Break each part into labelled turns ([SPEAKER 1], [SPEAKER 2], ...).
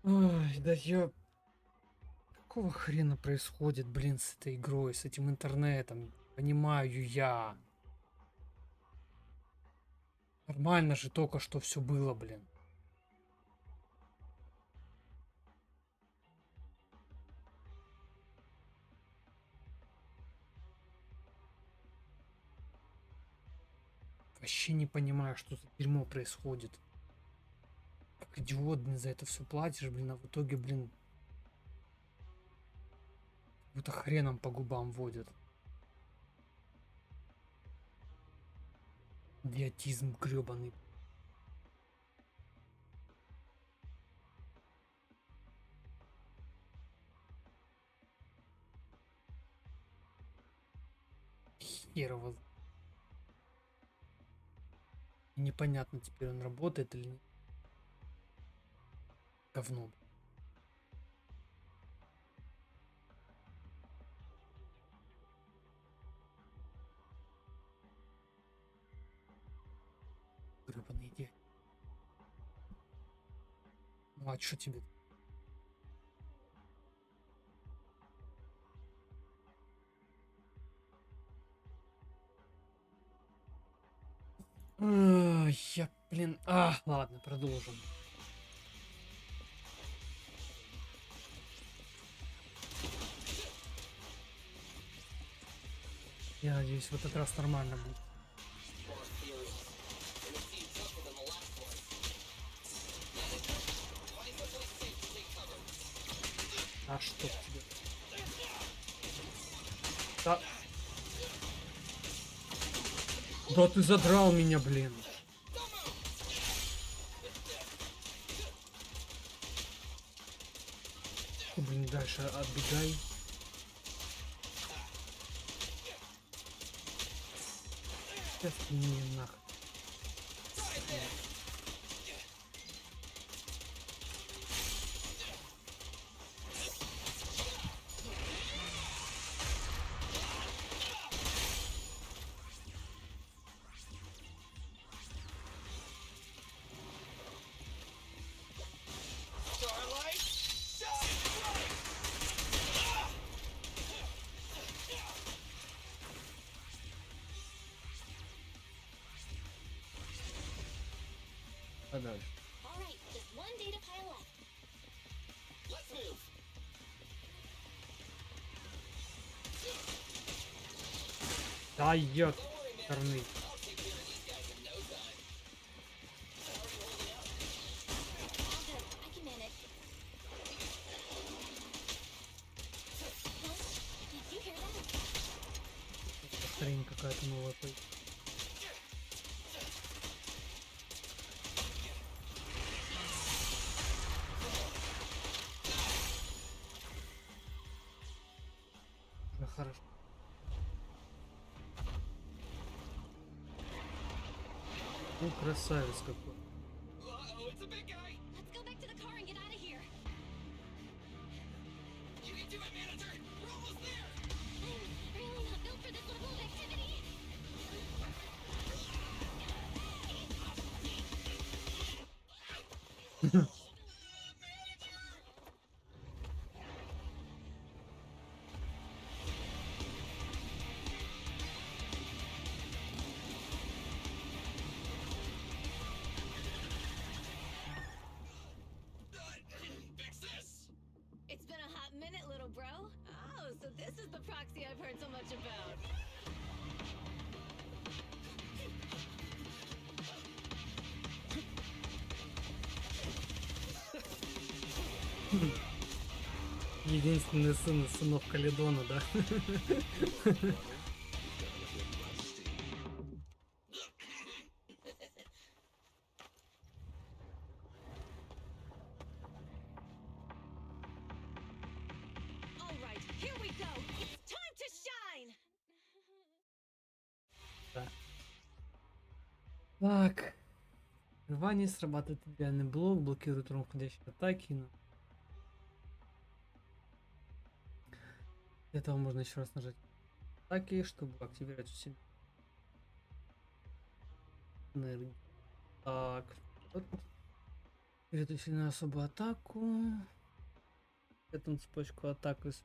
[SPEAKER 1] Ой, да я... Какого хрена происходит, блин, с этой игрой, с этим интернетом? Понимаю я. Нормально же только что все было, блин. Вообще не понимаю, что за дерьмо происходит. Как идиот, блин, за это все платишь, блин, а в итоге, блин, будто хреном по губам водят. Идиотизм гребаный. Херово. Непонятно теперь, он работает или нет. Говно. Гребаный идиот. Ну а что тебе? Я, блин... ладно, продолжим. Я надеюсь, в этот раз нормально будет. А что тебе? Да, да ты задрал меня, блин. Ты, блин, дальше отбегай. Сейчас ты мне нахуй. А дальше. Да ёкарный. Хрень какая-то новая. Уже хорошо. Ну, красавец какой.
[SPEAKER 2] It's been a hot minute, little bro. Oh, so this is the proxy I've heard so much about.
[SPEAKER 1] Единственный сын из сынов Каледона, да?
[SPEAKER 2] All right, here we go. It's time to shine.
[SPEAKER 1] Да. Так. Рвание срабатывает идеальный блок, блокирует урон входящей атаки. Для этого можно еще раз нажать атаки, чтобы активировать все энергии. Так. Эту сильную особую атаку. Эту цепочку атак из...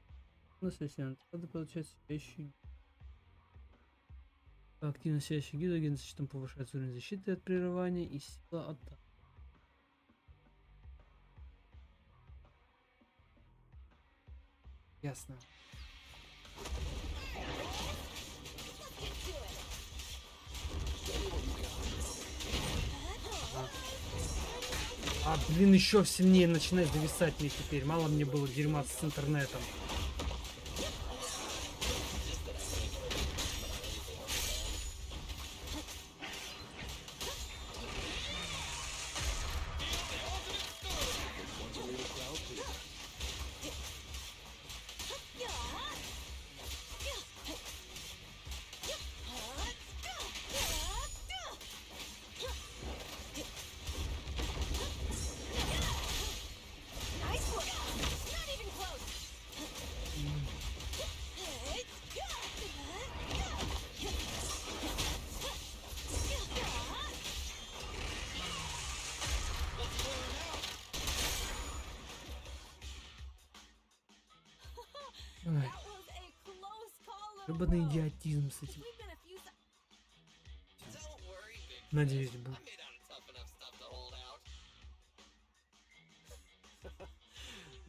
[SPEAKER 1] Ну, если надо получать сияющий... Активность сияющей гида, агент защитом повышается уровень защиты от прерывания и сила атак. Ясно. Блин, еще сильнее начинает зависать мне теперь. Мало мне было дерьма с интернетом. Ой. Ёбаный идиотизм с этим. Надеюсь, будет.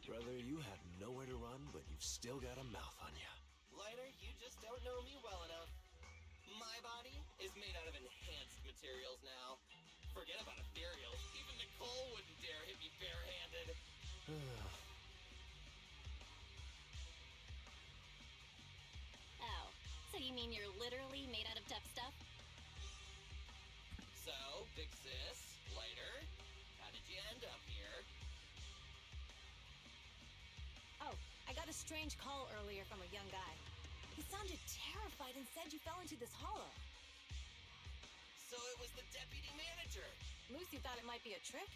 [SPEAKER 3] Brother, you have nowhere to run, but you've still got a mouth on you.
[SPEAKER 4] Lighter, you just don't know me well enough. My body is made out of enhanced materials now. Forget about ethereal. Even Nicole wouldn't dare hit me barehanded.
[SPEAKER 2] Oh, so you mean you're literally made out of tough stuff?
[SPEAKER 4] So, big sis, Lighter, how did you end up here?
[SPEAKER 2] Oh, I got a strange call earlier from a young guy. He sounded terrified and said you fell into this hollow.
[SPEAKER 4] So it was the deputy manager.
[SPEAKER 2] Lucy thought it might be a trick,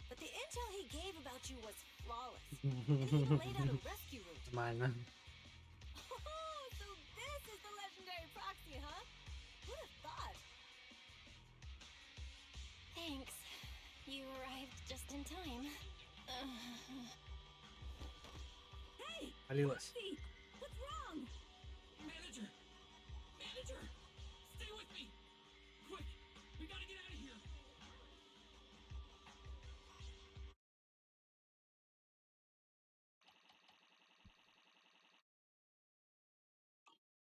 [SPEAKER 2] but the intel he gave about you was flawless. And he even laid out a rescue route.
[SPEAKER 1] Нормально.
[SPEAKER 2] Oh, so this is the legendary proxy, huh? Who'd have thought? Thanks. You arrived just in time. Hey!
[SPEAKER 1] Полилась.
[SPEAKER 2] Lucy! What's wrong?
[SPEAKER 4] Manager! Manager! Stay with me! Quick! We gotta get out of here!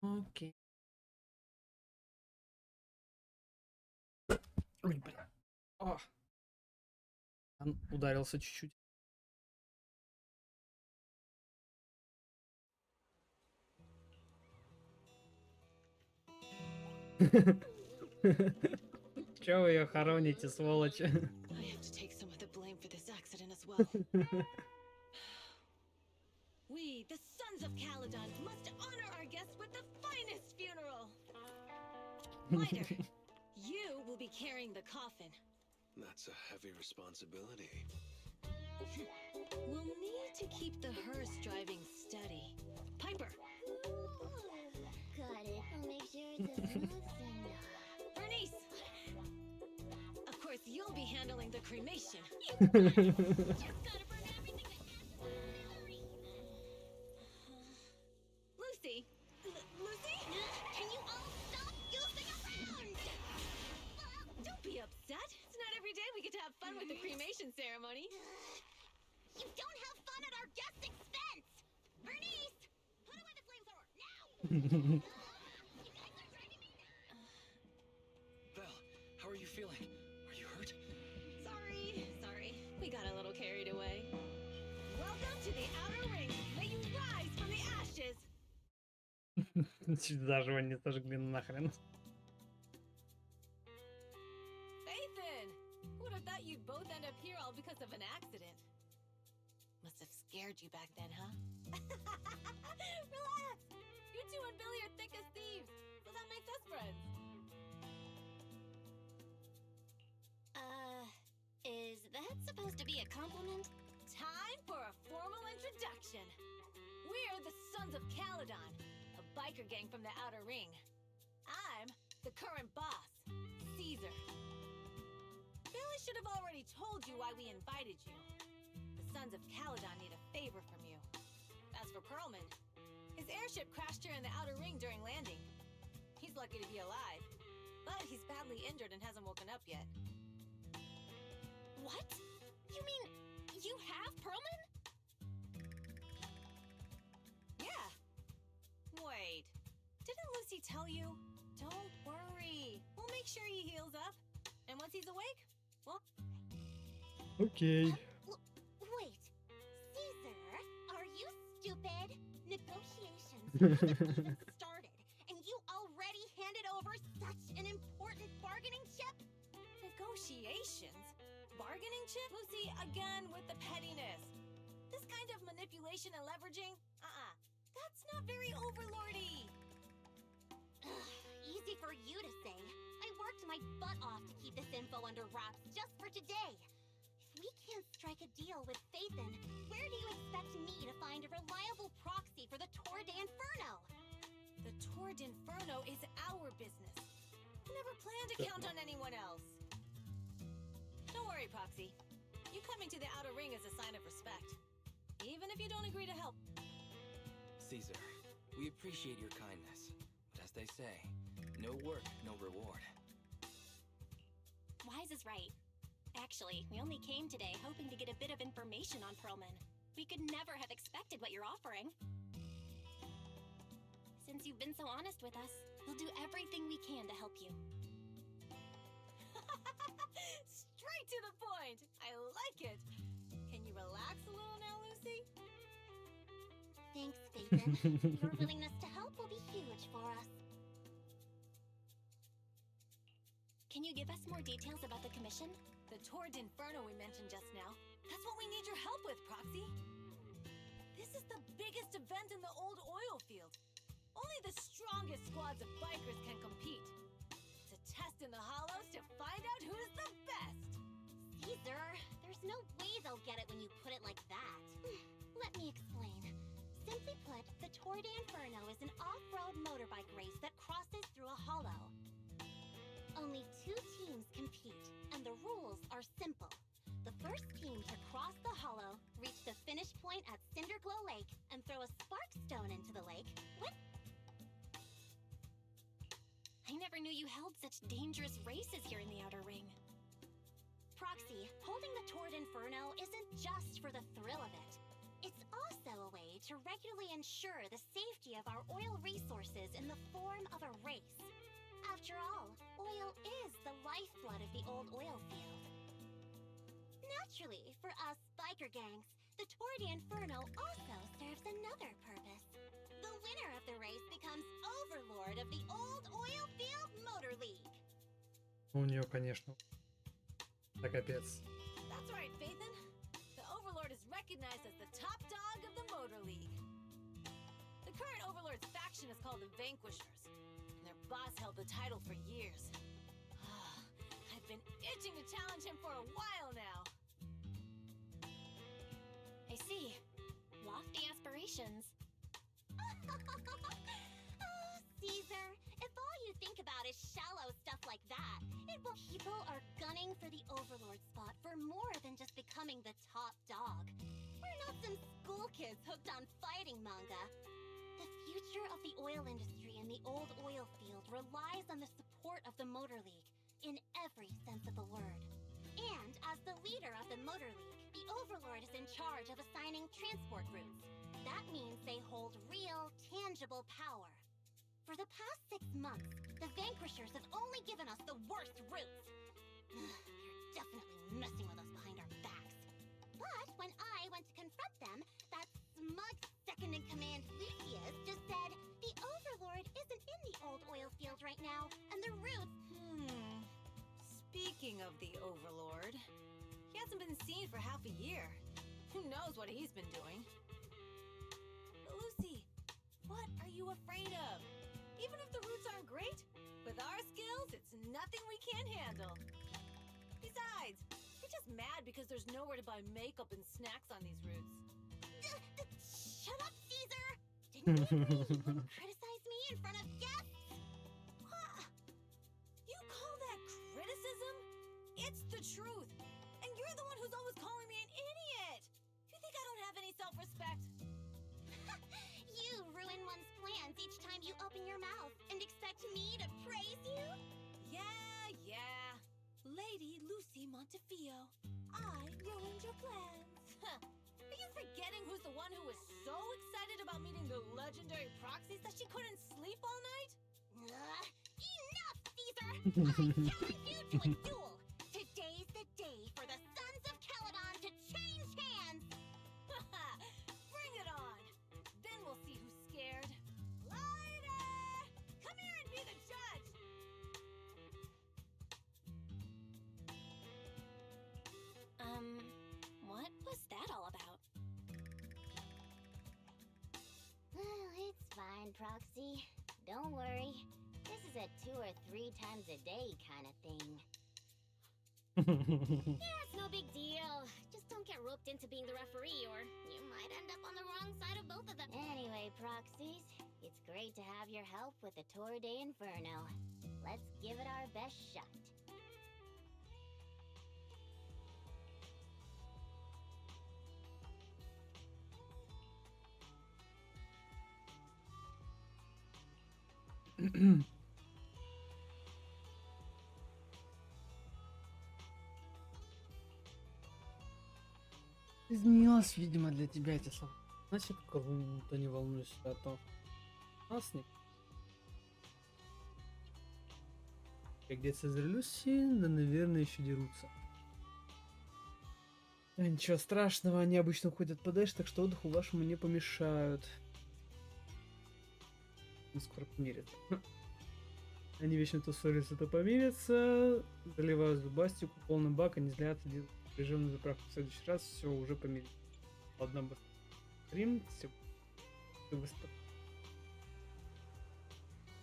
[SPEAKER 1] Окей. Ой, блин. Ударился чуть-чуть. Чё вы ее хороните, сволочи?
[SPEAKER 2] I have to take some of the blame for this accident as well. We, the Sons of Caledon, must honor our guests with the finest funeral. Lighter, you will be carrying the coffin.
[SPEAKER 3] That's a heavy responsibility.
[SPEAKER 2] We'll need to keep the hearse driving steady. Piper,
[SPEAKER 5] Got it. I'll make sure it's as smooth enough.
[SPEAKER 2] Bernice. Of course, you'll be handling the cremation.
[SPEAKER 5] Just gotta burn everything I can.
[SPEAKER 2] Lucy, Lucy,
[SPEAKER 5] Can you all stop goofing around?
[SPEAKER 2] don't be upset. It's not every day we get to have fun with the cremation ceremony.
[SPEAKER 5] You don't have fun at our guest expense! Bernice! Put away the flamethrower, now! You guys are driving me nuts!
[SPEAKER 3] Belle, how are you feeling? Are you hurt?
[SPEAKER 2] Sorry. We got a little carried away. Welcome to the outer ring. May you rise from the ashes.
[SPEAKER 1] Чуть заживо не сожгли нахрен.
[SPEAKER 2] Nathan, who'd have thought you'd both end up here all because of an accident? Must have scared you back then, huh? Relax. You two and Billy are thick as thieves, so that makes us friends.
[SPEAKER 5] Is that supposed to be a compliment?
[SPEAKER 2] Time for a formal introduction. We're the Sons of Caledon, a biker gang from the Outer Ring. I'm the current boss, Caesar. Billy should have already told you why we invited you. The Sons of Caledon need a favor from you. As for Perlman, his airship crashed here in the Outer Ring during landing. He's lucky to be alive, but he's badly injured and hasn't woken up yet.
[SPEAKER 5] What? You mean you have Perlman?
[SPEAKER 2] Yeah. Wait, didn't Lucy tell you? Don't worry. We'll make sure he heals up. And once he's awake, well,
[SPEAKER 1] Окей.
[SPEAKER 5] Wait, Caesar, are you stupid? Negotiations haven't even started, and you already handed over such an important bargaining chip?
[SPEAKER 2] negotiations? Bargaining chip? Lucy, again with the pettiness. This kind of manipulation and leveraging? That's not very overlordy.
[SPEAKER 5] Easy for you to say. I worked my butt off to keep this info under wraps just for today. If we can't strike a deal with Phaethon, where do you expect me to find a reliable proxy for the Tour d'Inferno?
[SPEAKER 2] The Tour d'Inferno is our business. We never planned to count on anyone else. Don't worry, Proxy. You coming to the Outer Ring is a sign of respect. Even if you don't agree to help.
[SPEAKER 6] Caesar, we appreciate your kindness. But as they say, no work, no reward.
[SPEAKER 5] Wise is right. Actually, we only came today hoping to get a bit of information on Perlman. We could never have expected what you're offering. Since you've been so honest with us, we'll do everything we can to help you.
[SPEAKER 2] Straight to the point. I like it. Can you relax a little now, Lucy?
[SPEAKER 5] Thanks, Phaethon. Your willingness to help will be huge for us. Can you give us more details about the commission?
[SPEAKER 2] The Tour d'Inferno we mentioned just now. That's what we need your help with, Proxy. This is the biggest event in the old oil field. Only the strongest squads of bikers can compete. It's a test in the hollows to find out who's the best.
[SPEAKER 5] Caesar, there's no way they'll get it when you put it like that. Let me explain. Simply put, the Tour d'Inferno is an off-road motorbike race that crosses through a hollow. Only 2 teams compete, and the rules are simple. The first team to cross the hollow, reach the finish point at Cinderglow Lake, and throw a spark stone into the lake. What? I never knew you held such dangerous races here in the Outer Ring. Proxy, holding the Tour d'Inferno isn't just for the thrill of it. It's also a way to regularly ensure the safety of our oil resources in the form of a race. After all, oil is the lifeblood of the old oil field. Naturally, for us biker gangs, the Tour d'Inferno also serves another purpose. The winner of the race becomes overlord of the old oil field motor league.
[SPEAKER 1] У нее, конечно. Да капец.
[SPEAKER 2] That's right, Phaethon. The Overlord is recognized as the top dog of the Motor League. The current Overlord's faction is called the Vanquishers, and their boss held the title for years. I've been itching to challenge him for a while now.
[SPEAKER 5] I see. Lofty aspirations. Oh, Caesar, if all you think about is shallow stuff like that, it will. People are gunning for the Overlord spot for more than just becoming the top dog. We're not some school kids hooked on fighting manga. The future of the oil industry in the old oil field relies on the support of the Motor League, in every sense of the word. And as the leader of the Motor League, the Overlord is in charge of assigning transport routes. That means they hold real, tangible power. For the past 6 months, the Vanquishers have only given us the worst routes. They're definitely messing with us behind our backs. But when I went to confront them, that smug second-in-command Lucius just said the Overlord isn't in the old oil field right now, and the routes...
[SPEAKER 2] Speaking of the Overlord, he hasn't been seen for half a year. Who knows what he's been doing? But Lucy, what are you afraid of? Even if the routes aren't great, with our skills, it's nothing we can't handle. Besides, we're just mad because there's nowhere to buy makeup and snacks on these routes.
[SPEAKER 5] Shut up, Caesar! Didn't you agree you wouldn't criticize me in front of guests?
[SPEAKER 2] Huh? You call that criticism? It's the truth. And you're the one who's always calling me an idiot. You think I don't have any self-respect?
[SPEAKER 5] You ruin one's plans each time you open your mouth and expect me to praise you?
[SPEAKER 2] Yeah. Lady Lucy Montefiore, I ruined your plans. Huh. Are you forgetting who's the one who was so excited about meeting the legendary proxies that she couldn't sleep all night?
[SPEAKER 5] Enough, Caesar! I challenge you to a duel! Today's the day for the Sons of Caledon to change hands!
[SPEAKER 2] Bring it on! Then we'll see who's scared. Lady! Come here and be the judge!
[SPEAKER 5] What was that all about? Well, it's fine, Proxy. Don't worry. This is a 2 or 3 times a day kind of thing. Yeah, it's no big deal. Just don't get roped into being the referee, or you might end up on the wrong side of both of them. Anyway, Proxies, it's great to have your help with the Tour de Inferno. Let's give it our best shot.
[SPEAKER 1] Изменилось, видимо, для тебя эти слова. Значит, круто, не волнуйся, а то нас не... Где Цезарь Люси, да, наверное, еще дерутся. А ничего страшного, они обычно ходят подальше, так что отдыху вашему не помешают. Ну, скоро помирятся. Они вечно то ссорятся, то помирятся, заливают зубастику, полный бак, они злятся, делают режим на заправку. В следующий раз все уже помирится. Ладно, быстрим, все быстро.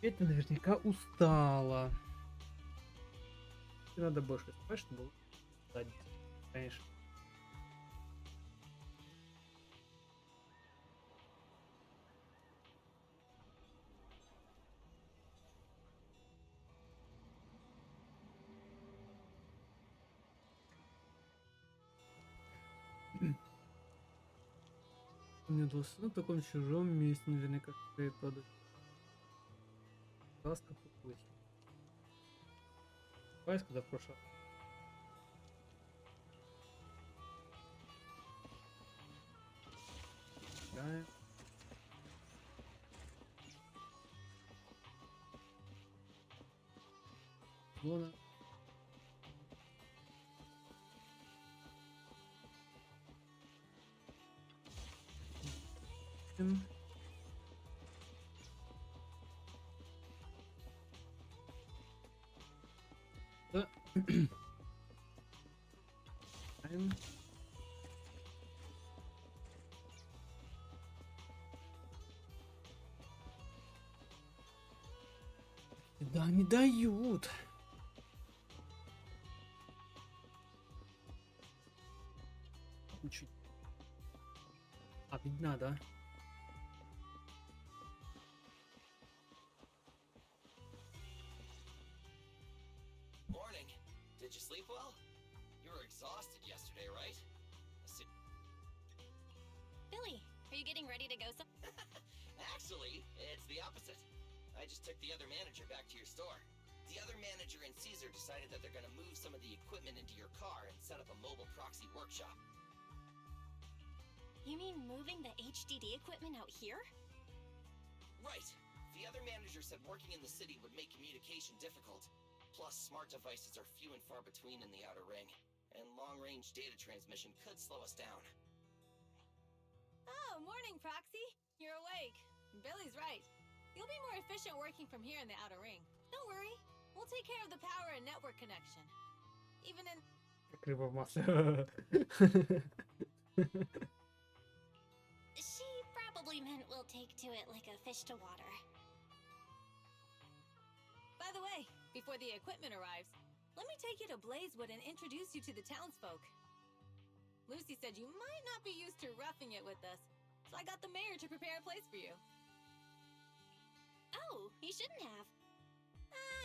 [SPEAKER 1] Петя наверняка устала. И надо больше спать, чтобы садиться, конечно. Не должен на таком чужом месте наверняка стоит падать. Ласка поплыть. Пойс, когда в прошлый раз. Да. Лона. Да. Да, не дают. Чуть. А, видна, да?
[SPEAKER 4] Morning. Did you sleep well? You were exhausted yesterday, right?
[SPEAKER 5] Billy, are you getting ready to go
[SPEAKER 4] Actually, it's the opposite. I just took the other manager back to your store. The other manager and Caesar decided that they're going to move some of the equipment into your car and set up a mobile proxy workshop.
[SPEAKER 5] You mean moving the HDD equipment out here?
[SPEAKER 4] Right. The other manager said working in the city would make communication difficult. Plus, smart devices are few and far between in the outer ring, and long-range data transmission could slow us down.
[SPEAKER 2] Oh, morning, Proxy. You're awake. Billy's right. You'll be more efficient working from here in the outer ring. Don't worry. We'll take care of the power and network connection. Even in...
[SPEAKER 1] Рыба в масле.
[SPEAKER 5] She probably meant we'll take to it like a fish to water.
[SPEAKER 2] By the way, before the equipment arrives, let me take you to Blazewood and introduce you to the townsfolk. Lucy said you might not be used to roughing it with us, so I got the mayor to prepare a place for you.
[SPEAKER 5] Oh, he shouldn't have.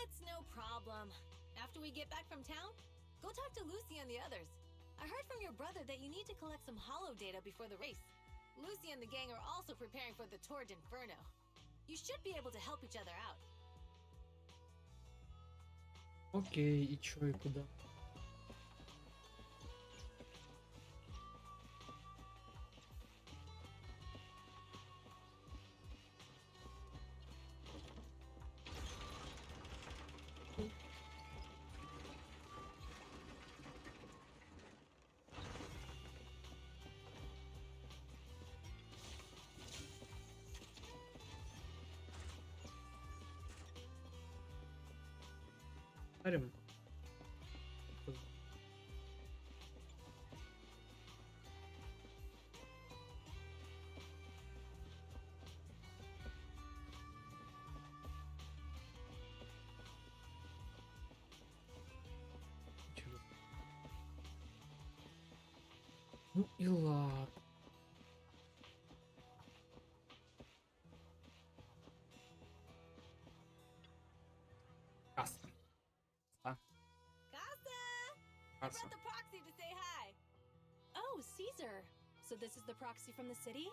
[SPEAKER 2] It's no problem. After we get back from town, Go talk to Lucy and the others. I heard from your brother that you need to collect some hollow data before the race. Lucy and the gang are also preparing for the Tour d'Inferno. You should be able to help each other out.
[SPEAKER 1] Окей, и чё, и куда? Арим. Ну и ладно. Касса.
[SPEAKER 2] Casa!
[SPEAKER 1] Касса.
[SPEAKER 2] Brought the proxy to say hi.
[SPEAKER 7] Oh, Caesar. So this is the proxy from the city?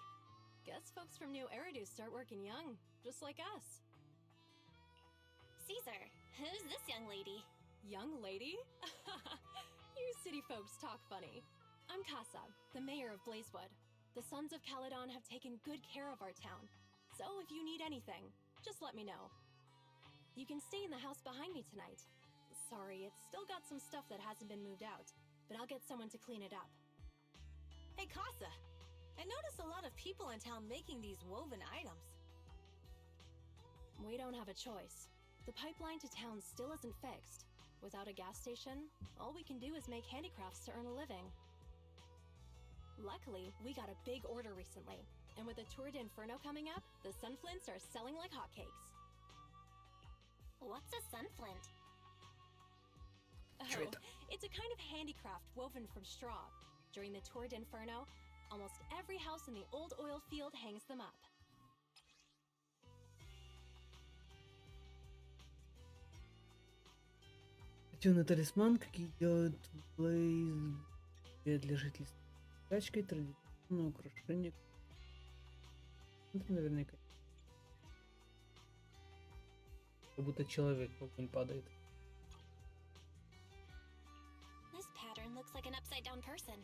[SPEAKER 7] Guess folks from New Eridu start working young, just like us.
[SPEAKER 5] Caesar, who's this young lady?
[SPEAKER 7] Young lady? You city folks talk funny. I'm Casa, the mayor of Blazewood. The Sons of Caledon have taken good care of our town. So if you need anything, just let me know. You can stay in the house behind me tonight. Sorry, it's still got some stuff that hasn't been moved out, but I'll get someone to clean it up.
[SPEAKER 2] Hey, Casa. I noticed a lot of people in town making these woven items.
[SPEAKER 7] We don't have a choice. The pipeline to town still isn't fixed. Without a gas station, all we can do is make handicrafts to earn a living. Luckily, we got a big order recently, and with the Tour d'Inferno coming up, the sunflints are selling like hotcakes.
[SPEAKER 5] What's a sunflint?
[SPEAKER 1] Чё
[SPEAKER 7] Oh,
[SPEAKER 1] это?
[SPEAKER 7] it's a kind of handicraft woven from straw. During the Tour d'Inferno, almost every house in the old oil field hangs them up.
[SPEAKER 1] Активный талисман, какие делают Blaze для жителей с тачкой, традиционное украшение. Это наверняка. Как будто человек в огонь падает.
[SPEAKER 5] This pattern looks like an upside down person.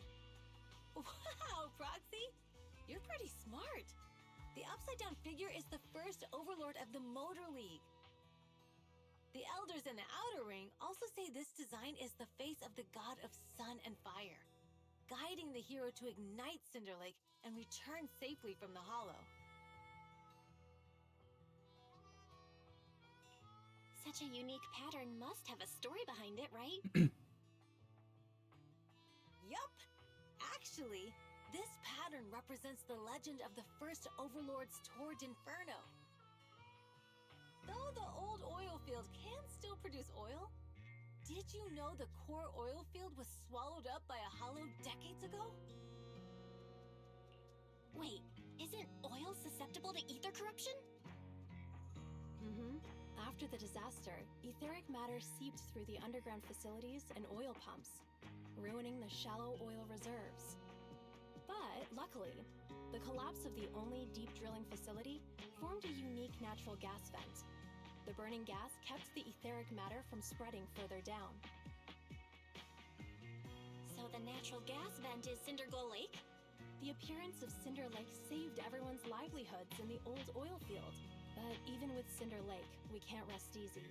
[SPEAKER 2] Wow, Proxy! You're pretty smart. The upside down figure is the first overlord of the Motor League. The elders in the Outer Ring also say this design is the face of the god of sun and fire, guiding the hero to ignite Cinder Lake and return safely from the Hollow.
[SPEAKER 5] Such a unique pattern must have a story behind it, right?
[SPEAKER 2] Yup! Actually, this pattern represents the legend of the first Overlord's Tour d'Inferno. Though the old oil field can still produce oil, did you know the core oil field was swallowed up by a hollow decades ago?
[SPEAKER 5] Wait, isn't oil susceptible to ether corruption?
[SPEAKER 7] After the disaster, etheric matter seeped through the underground facilities and oil pumps, ruining the shallow oil reserves. But luckily, the collapse of the only deep drilling facility formed a unique natural gas vent. The burning gas kept the etheric matter from spreading further down.
[SPEAKER 5] So the natural gas vent is Cinderglow Lake?
[SPEAKER 7] The appearance of Cinder Lake saved everyone's livelihoods in the old oil field. But even with Cinder Lake, we can't rest easy.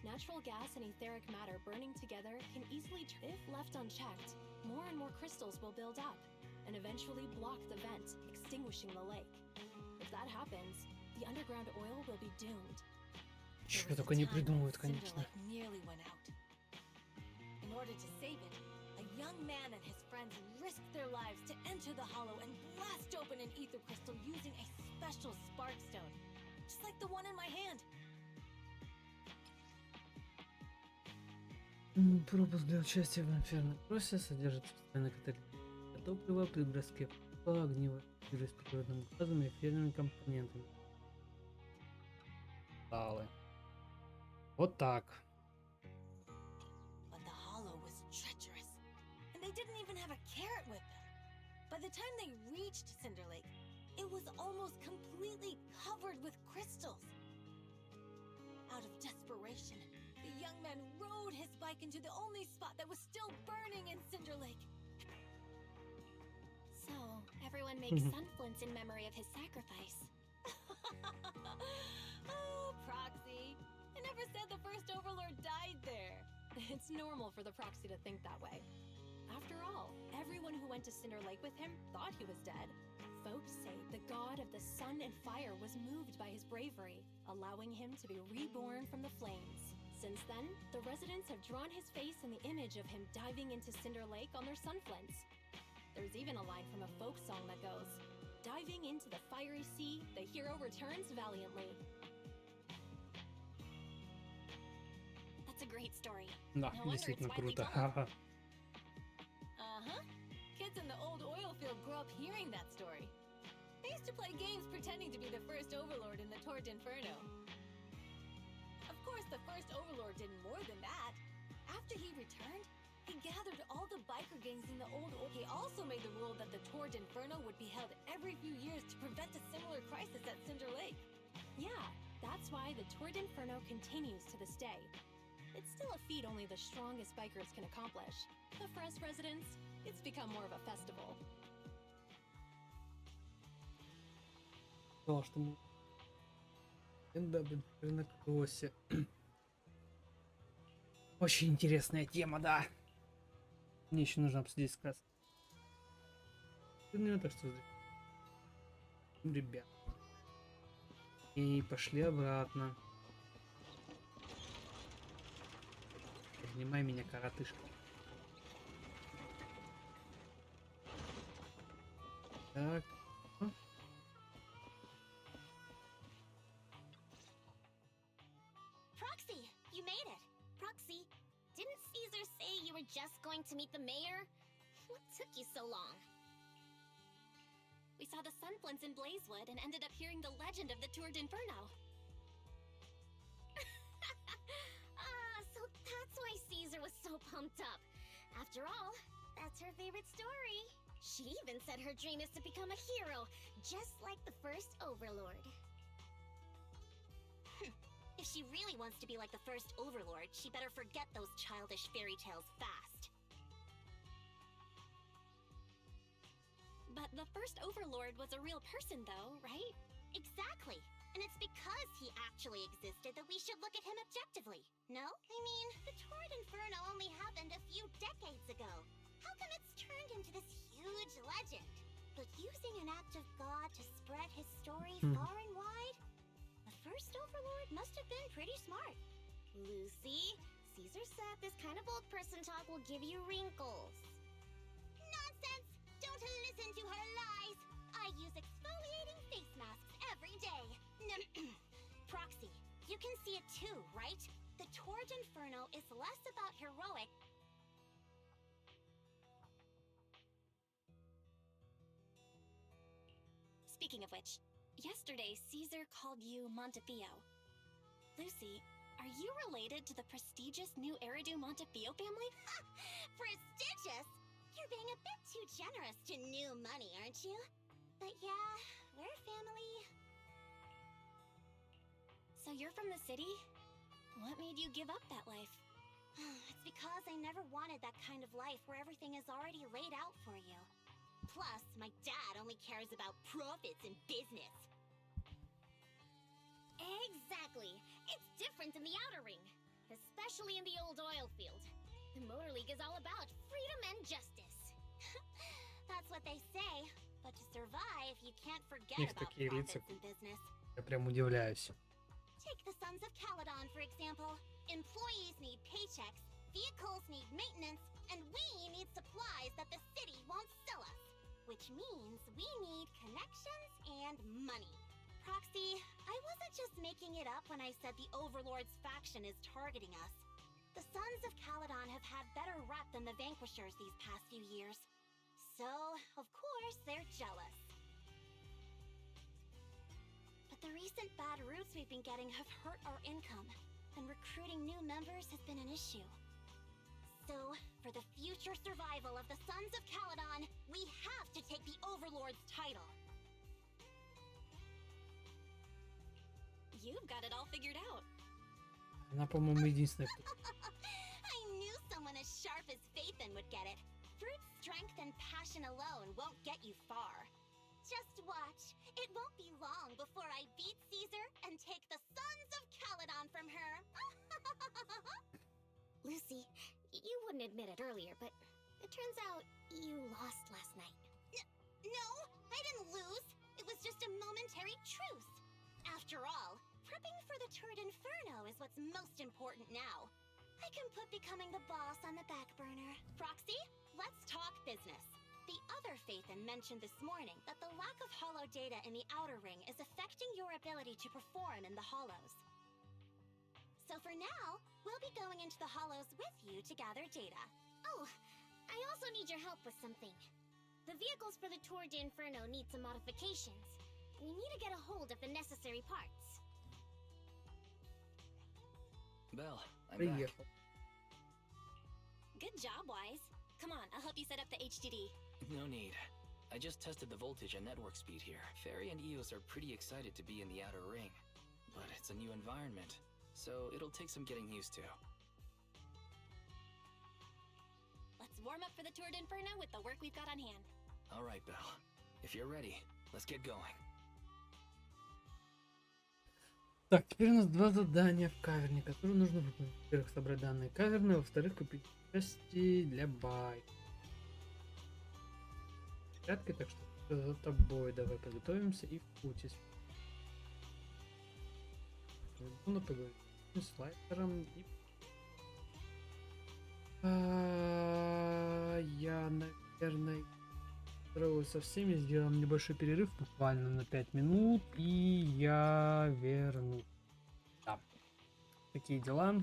[SPEAKER 7] Natural gas and etheric matter burning together can easily, if left unchecked, more and more crystals will build up and eventually block the vent, extinguishing the lake. If that happens, the underground oil will be doomed.
[SPEAKER 2] There
[SPEAKER 1] Чё
[SPEAKER 2] was a
[SPEAKER 1] только не
[SPEAKER 2] time when
[SPEAKER 1] придумывают,
[SPEAKER 2] Cinder
[SPEAKER 1] конечно.
[SPEAKER 2] Lake nearly went out. In order to save it, a young man and his friends risked their lives to enter the Hollow and blast open an ether crystal using a special spark stone, just like the one in my hand.
[SPEAKER 1] Пропуск для участия в ИНФЕРНО-КРОССе содержит постоянный катализатор топлива при броске в огниво с природным газом и эфирными компонентами. Сталы. Вот так.
[SPEAKER 2] But the Hollow was By the time they reached Cinder Lake, it was almost completely covered with crystals. Out of desperation, the young man rode his bike into the only spot that was still burning in Cinder Lake.
[SPEAKER 7] So, everyone makes sunflints in memory of his sacrifice.
[SPEAKER 2] Oh, Proxy. I never said the first Overlord died there.
[SPEAKER 7] It's normal for the Proxy to think that way. After all, everyone who went to Cinder Lake with him thought he was dead. Folks say the god of the sun and fire was moved by his bravery, allowing him to be reborn from the flames. Since then, the residents have drawn his face in the image of him diving into Cinder Lake on their sunflints. There's even a line from a folk song that goes, "Diving into the fiery sea, the hero returns valiantly." That's a great story.
[SPEAKER 1] Да,
[SPEAKER 7] No wonder it's
[SPEAKER 1] действительно
[SPEAKER 7] widely
[SPEAKER 1] круто.
[SPEAKER 7] told.
[SPEAKER 1] Ха-ха.
[SPEAKER 2] Uh-huh. Kids in the old oil field grew up hearing that story. They used to play games pretending to be the first Overlord in the Tord Inferno. Of course, the first Overlord did more than that. After he returned, he gathered all the biker gangs in the old oil. He also made the rule that the Tord Inferno would be held every few years to prevent a similar crisis at Cinder Lake.
[SPEAKER 7] Yeah, that's why the Tord Inferno continues to this day. It's still a feat only the strongest bikers can accomplish. But for us residents, it's become more of a festival.
[SPEAKER 1] Сказал, что мы... Да, блин, на кроссе. Очень интересная тема, да. Мне еще нужно обсудить сказ. Ну, так что... Ребят. И пошли обратно. Поднимай меня, коротышка. Так.
[SPEAKER 5] Proxy, you made it. Proxy, didn't Caesar say you were just going to meet the mayor? What took you so long?
[SPEAKER 7] We saw the sunflints in Blazewood and ended up hearing the legend of the Tord Inferno.
[SPEAKER 5] So that's why Caesar was so pumped up. After all, that's her favorite story. She even said her dream is to become a hero, just like the first Overlord. If she really wants to be like the first Overlord, she better forget those childish fairy tales fast.
[SPEAKER 7] But the first Overlord was a real person though, right?
[SPEAKER 5] Exactly. And it's because he actually existed that we should look at him objectively. No? I mean, the Tord Inferno only happened a few decades ago. How come it's turned into this huge legend? But using an act of God to spread his story far and wide? The first Overlord must have been pretty smart. Lucy, Caesar said this kind of old person talk will give you wrinkles. Nonsense! Don't listen to her lies! I use exfoliating face masks every day. Proxy, you can see it too, right? The Tord Inferno is less about heroic...
[SPEAKER 7] Speaking of which, yesterday Caesar called you Montefiore. Lucy, are you related to the prestigious new Eridu Montefiore family?
[SPEAKER 5] Prestigious? You're being a bit too generous to new money, aren't you? But yeah, we're family.
[SPEAKER 7] So you're from the city? What made you give up that life?
[SPEAKER 5] It's because I never wanted that kind of life where everything is already laid out for you. Plus, my dad only cares about profits and business. Exactly. It's different in the Outer Ring, especially in the old oil field. The Motor League is all about freedom and justice. That's what they say. But to survive, you can't forget
[SPEAKER 1] Их
[SPEAKER 5] about
[SPEAKER 1] такие
[SPEAKER 5] profits
[SPEAKER 1] лица.
[SPEAKER 5] and business.
[SPEAKER 1] Я прям удивляюсь.
[SPEAKER 5] Take the Sons of Caledon, for example. Employees need paychecks, vehicles need maintenance, and we need supplies that the city won't sell us. Which means we need connections and money. Proxy, I wasn't just making it up when I said the Overlord's faction is targeting us. The Sons of Caledon have had better rep than the Vanquishers these past few years. So, of course, they're jealous. But the recent bad routes we've been getting have hurt our income, and recruiting new members has been an issue. So, for the future survival of the Sons of Caledon, we have to take the
[SPEAKER 7] You've got it all figured out.
[SPEAKER 1] Она, по-моему, единственная, кто...
[SPEAKER 5] I knew someone as sharp as Phaethon would get it. Brute strength and passion alone won't get you far. Just watch. It won't be long before I beat Caesar and take the sons of Caledon from her. Lucy, you wouldn't admit it earlier, but it turns out you lost last night. No, I didn't lose. It was just a momentary truce. After all, prepping for the Turd Inferno is what's most important now. I can put becoming the boss on the back burner. Proxy, let's talk business. The other Phaethon mentioned this morning that the lack of hollow data in the outer ring is affecting your ability to perform in the hollows. So for now, we'll be going into the hollows with you to gather data. Oh, I also need your help with something. The vehicles for the Tour d'Inferno need some modifications. We need to get a hold of the necessary parts.
[SPEAKER 6] Belle, I'm back.
[SPEAKER 1] Приехал.
[SPEAKER 7] Good job, Wise. Come on, I'll help you set up the HDD.
[SPEAKER 6] No need. I just tested the voltage and network speed here. Fairy and Eos are pretty excited to be in the outer ring. But it's a new environment, so it'll take some getting used to.
[SPEAKER 7] Let's warm up for the Tour d'Inferno with the work we've got on hand.
[SPEAKER 6] Alright, Belle. If you're ready, let's get going.
[SPEAKER 1] Так, теперь у нас два задания в каверне, которые нужно выполнить. Во-первых, собрать данные каверны, во-вторых, купить части для байка. Порядке, так что за тобой давай подготовимся и в пути. Ну, поговорим с лайтером и... Я, наверное, со всеми сделаем небольшой перерыв, буквально на 5 минут, и я верну. Да. Такие дела.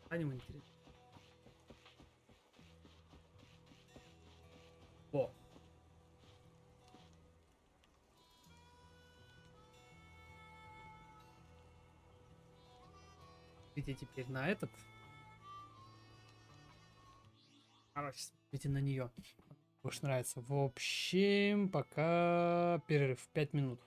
[SPEAKER 1] Станем интересно. О. Смотрите теперь на этот. Короче, смотрите на нее. Больше нравится. В общем, пока перерыв 5 минут.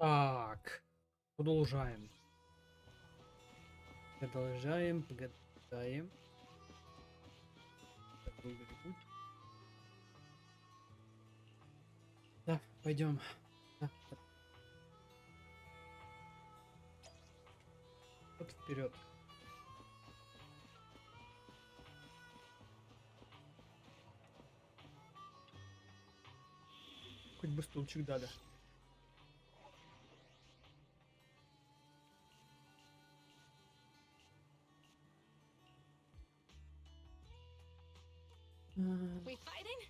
[SPEAKER 1] Так, продолжаем. Продолжаем. Так, долго ли путь? Да, пойдем. Да. Вот вперед. Хоть бы стульчик дали.
[SPEAKER 2] We fighting?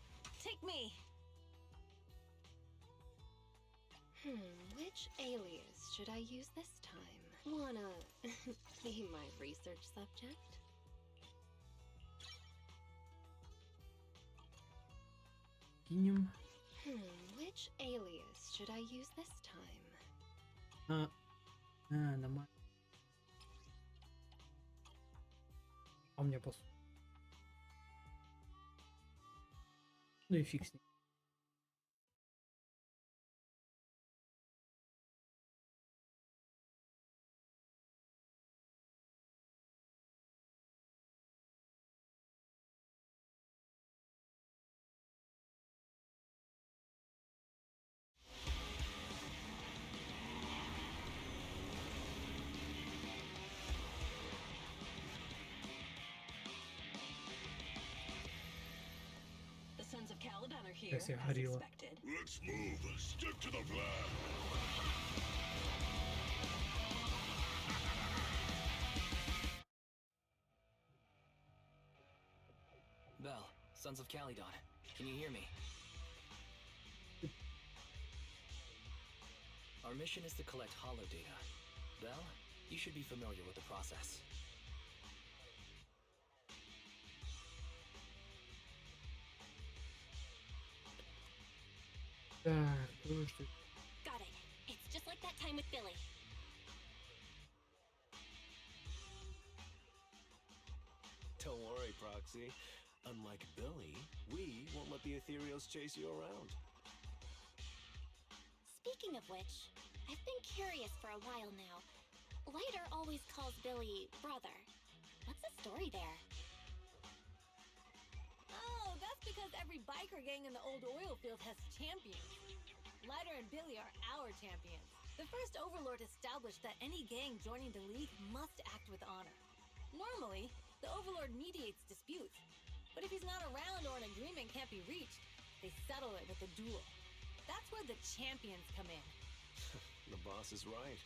[SPEAKER 2] Take me.
[SPEAKER 7] Which alias should I use this time? Wanna be my research subject?
[SPEAKER 1] Кинем.
[SPEAKER 7] Which alias should I use this time?
[SPEAKER 1] Нормально. А у меня ну и фиг с ним.
[SPEAKER 2] The Sons of Caladan are here,
[SPEAKER 1] Как себя
[SPEAKER 2] as
[SPEAKER 1] горилла.
[SPEAKER 2] expected.
[SPEAKER 8] Let's move. Stick to the plan.
[SPEAKER 6] Bell, Sons of Calydon, can you hear me? Our mission is to collect holo data. Bell, you should be familiar with the process.
[SPEAKER 1] Так, ну что?
[SPEAKER 5] Got it. It's just like that time with Billy.
[SPEAKER 3] Don't worry, Proxy. Unlike Billy, we won't let the Ethereals chase you around.
[SPEAKER 5] Speaking of which, I've been curious for a while now. Lighter always calls Billy brother. What's the story there?
[SPEAKER 2] Oh, that's because every biker gang in the old oil field has champions. Lighter and Billy are our champions. The first Overlord established that any gang joining the League must act with honor. Normally, the Overlord mediates disputes, but if he's not around or an agreement can't be reached, they settle it with a duel. That's where the champions come in.
[SPEAKER 3] The boss is right.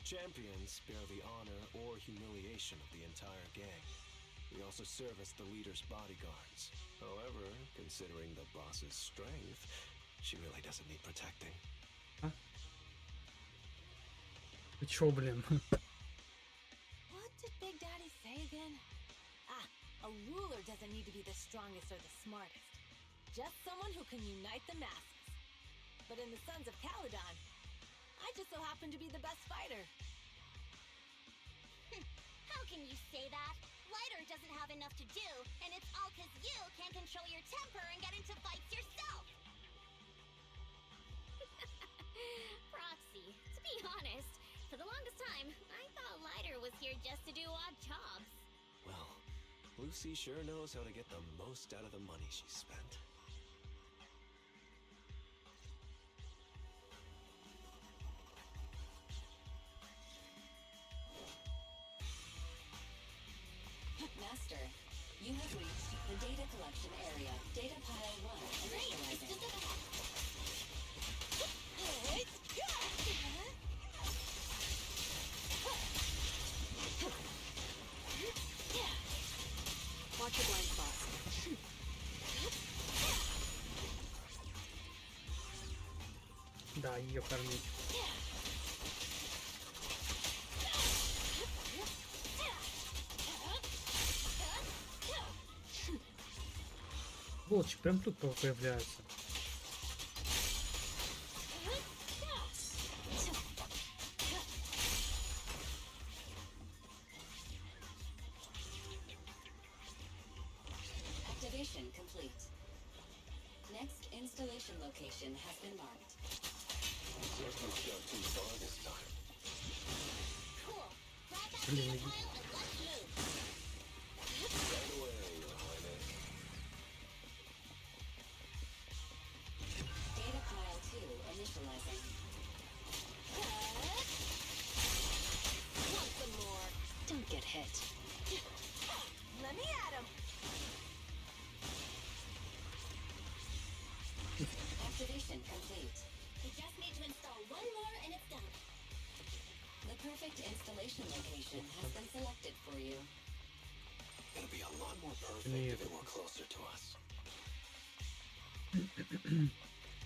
[SPEAKER 3] Champions bear the honor or humiliation of the entire gang. We also serve as the leader's bodyguards. However, considering the boss's strength, she really doesn't need protecting.
[SPEAKER 1] Ты чё, блин?
[SPEAKER 2] What did Big Daddy say again? A ruler doesn't need to be the strongest or the smartest. Just someone who can unite the masses. But in the Sons of Caladan, I just so happen to be the best fighter.
[SPEAKER 5] How can you say that? Lighter doesn't have enough to do, and it's all because you can't control your temper and get into fights yourself. Proxy, to be honest, for the longest time, I thought Lighter was here just to do odd jobs.
[SPEAKER 3] Well, Lucy sure knows how to get the most out of the money she spent.
[SPEAKER 9] Master, you have reached the data collection area. Data pile 1 initializing.
[SPEAKER 2] Watch your blind spots.
[SPEAKER 1] Да, ее кормить. Волчи прям тут появляются.
[SPEAKER 9] Activation complete. Next installation location has been marked.
[SPEAKER 3] Didn't go too far this time.
[SPEAKER 5] Cool. Grab that
[SPEAKER 1] Блин,
[SPEAKER 5] data pile and let's move.
[SPEAKER 3] Right away, Your Highness.
[SPEAKER 9] Data pile 2 initializing.
[SPEAKER 2] Want some more?
[SPEAKER 9] Don't get hit.
[SPEAKER 2] Let me at him.
[SPEAKER 9] Activation complete.
[SPEAKER 5] We just need to install one more and it's done.
[SPEAKER 9] The perfect installation location has been selected for you.
[SPEAKER 3] It'll be a lot more perfect if it were closer to us.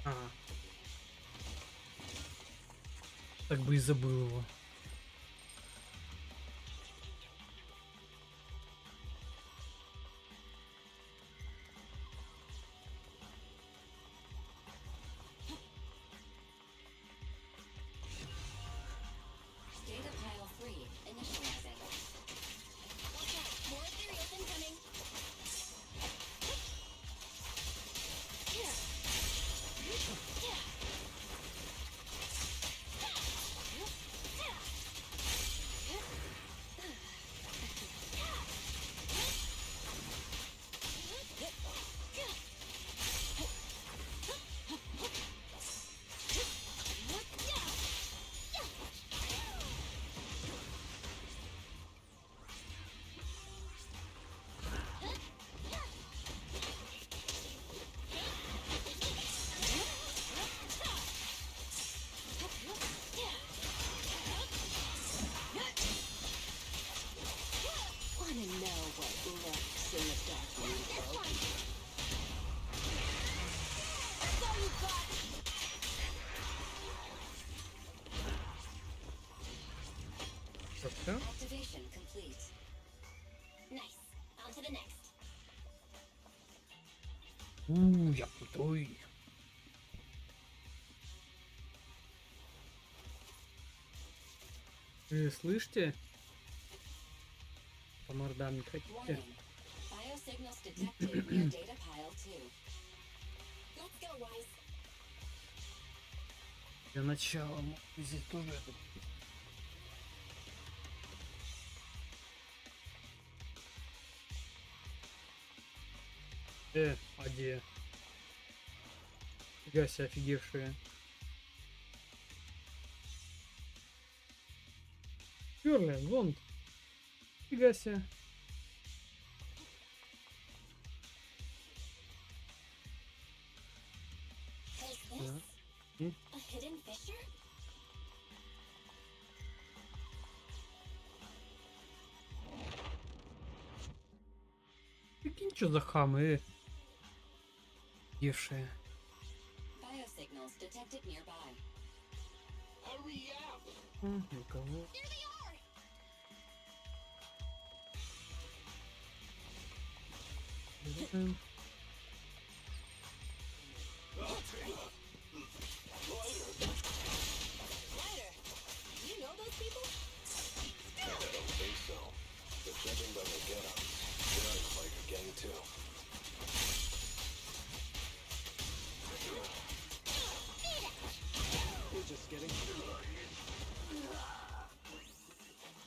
[SPEAKER 1] Ага. Так бы и забыл его.
[SPEAKER 9] Data pile 3 initializing.
[SPEAKER 5] Watch out. More ethereals incoming.
[SPEAKER 9] Wanna know what lurks in the dark rainbow?
[SPEAKER 2] That's all you got.
[SPEAKER 1] Что, всё?
[SPEAKER 9] Activation complete.
[SPEAKER 5] Nice. On to the next.
[SPEAKER 1] Я крутой. Слышите? По мордам не хотите?
[SPEAKER 9] Warning. Biosignals detected near data pile 2.
[SPEAKER 5] Let's go, Wise.
[SPEAKER 1] Для начала здесь тоже это. А где? Фига себе, офигевшие. Перли, вон. Фига себе.
[SPEAKER 5] Take
[SPEAKER 1] Да.
[SPEAKER 5] this.
[SPEAKER 1] И
[SPEAKER 5] A hidden fissure?
[SPEAKER 1] прикинь, что за хамы, евшие.
[SPEAKER 9] Biosignals detected nearby.
[SPEAKER 8] Hurry up!
[SPEAKER 1] Никого.
[SPEAKER 5] There they are!
[SPEAKER 2] Ryder, you know those people?
[SPEAKER 3] I don't think so. But judging by their get-ups, they're a biker gang too. We're just getting started.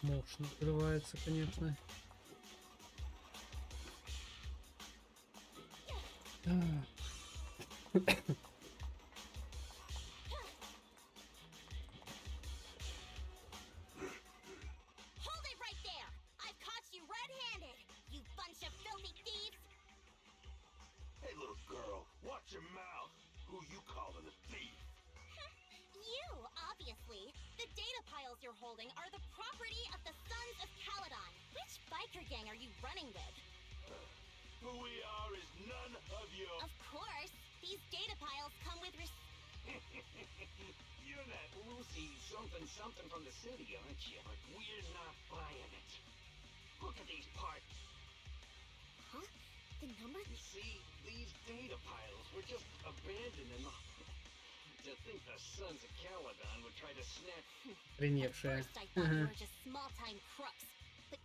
[SPEAKER 1] Моушен открывается, конечно.
[SPEAKER 5] Hold it right there! I've caught you red-handed, you bunch of filthy thieves!
[SPEAKER 8] Hey, little girl, watch your mouth. Who you calling a thief?
[SPEAKER 5] You, obviously. The data piles you're holding are the property of the Sons of Caledon. Which biker gang are you running with?
[SPEAKER 8] Who we are is none of your...
[SPEAKER 5] Of course, these data piles come with
[SPEAKER 8] You're that Lucy something from the city, aren't you? But we're not buying it. Look at these parts.
[SPEAKER 5] Huh? The number?
[SPEAKER 8] You see, these data piles were just abandoned in the... To think the Sons of Caledon would try to snap...
[SPEAKER 5] At
[SPEAKER 1] Охреневшая.
[SPEAKER 5] first I thought you were just small-time crooks, but...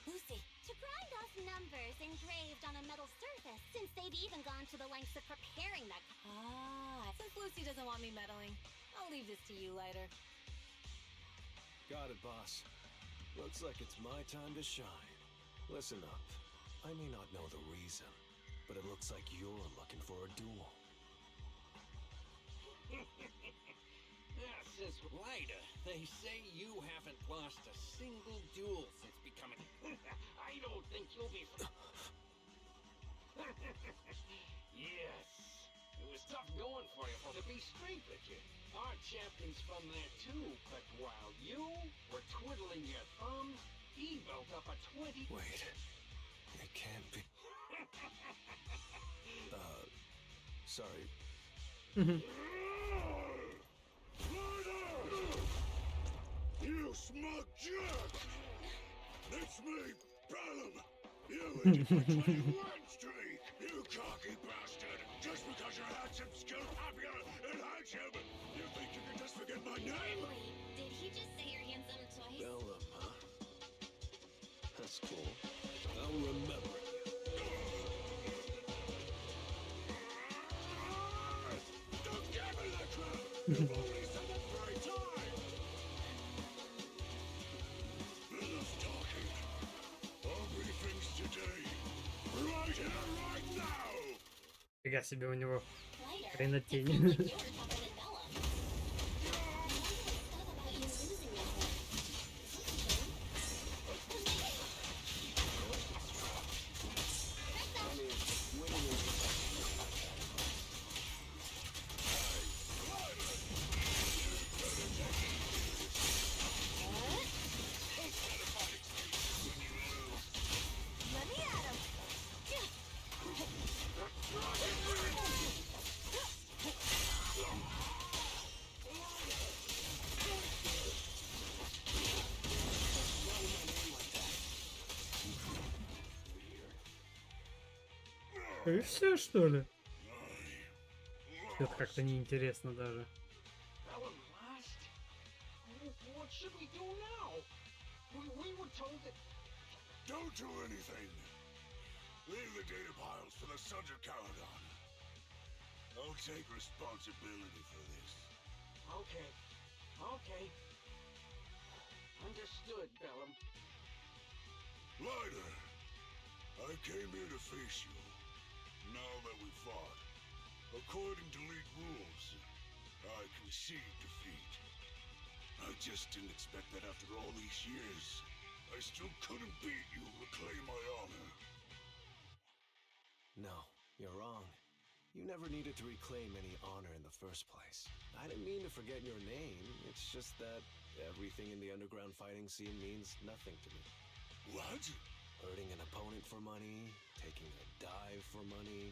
[SPEAKER 5] Lucy, to grind off numbers engraved on a metal surface, since they've even gone to the lengths of preparing that... Ah, since
[SPEAKER 2] Lucy doesn't want me meddling, I'll leave this to you later.
[SPEAKER 3] Got it, boss. Looks like it's my time to shine. Listen up. I may not know the reason, but it looks like you're looking for a duel.
[SPEAKER 8] Since Lida, they say you haven't lost a single duel since becoming... I don't think you'll be... Yes. It was tough going for you, to be straight with you. Our champion's from there too, but while you were twiddling your thumbs, he built up a 20...
[SPEAKER 3] Wait. It can't be... Sorry.
[SPEAKER 10] You smug jerk! It's me, Bellum! You ended my 21 streak! You cocky bastard! Just because you're handsome, skilled, happier, and handsome, you think you can just forget my name?
[SPEAKER 5] Wait, did he just say you're handsome twice?
[SPEAKER 3] Bellum, huh? That's cool. I'll remember you.
[SPEAKER 10] Don't give me that crap! You've only said it 3 times! Enough talking. Everything's today. Right here, right now!
[SPEAKER 1] Фига себе у него
[SPEAKER 5] Lighter,
[SPEAKER 1] хренотень.
[SPEAKER 5] it sounds like you're tougher than Bella. Stuff about you losing that one.
[SPEAKER 2] Let me at him!
[SPEAKER 1] И все, что ли? Это как-то неинтересно даже.
[SPEAKER 8] Bellum lost? What should we do now? We were told that...
[SPEAKER 10] Don't do anything. Leave the data piles for the Sons of Caledon. I'll take responsibility for this.
[SPEAKER 8] Okay. Okay. Understood, Bellum.
[SPEAKER 10] Lighter, I came here to face you. Now that we fought, according to League rules, I concede defeat. I just didn't expect that after all these years, I still couldn't beat you to reclaim my honor.
[SPEAKER 3] No, you're wrong. You never needed to reclaim any honor in the first place. I didn't mean to forget your name. It's just that everything in the underground fighting scene means nothing to me.
[SPEAKER 10] What?
[SPEAKER 3] Hurting an opponent for money, taking a dive for money.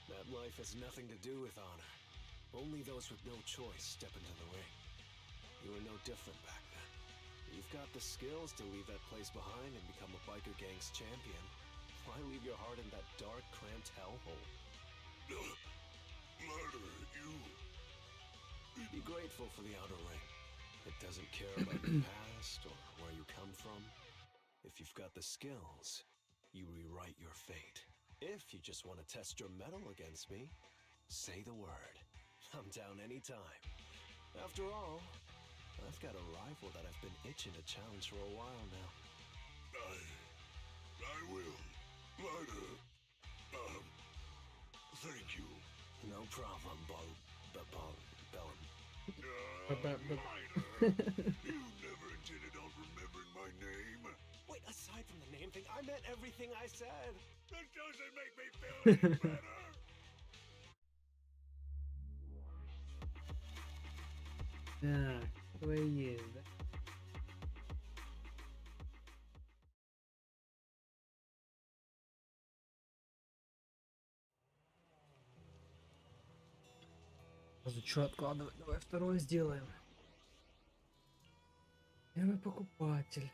[SPEAKER 3] That life has nothing to do with honor. Only those with no choice step into the ring. You were no different back then. You've got the skills to leave that place behind and become a biker gang's champion. Why leave your heart in that dark, cramped hellhole?
[SPEAKER 10] Lighter, you...
[SPEAKER 3] Be grateful for the outer ring. It doesn't care about your past or where you come from. If you've got the skills, you rewrite your fate. If you just want to test your mettle against me, say the word. I'm down anytime. After all, I've got a rival that I've been itching to challenge for a while now.
[SPEAKER 10] I will. Lighter. Thank you.
[SPEAKER 3] No problem, Bellum.
[SPEAKER 10] Lighter, you never intended on remembering my name.
[SPEAKER 3] Wait, aside from the name thing, I meant everything I said.
[SPEAKER 10] That doesn't make me feel any better.
[SPEAKER 1] Так, твои есть, да? Что откладывать? Давай второй сделаем. Первый покупатель.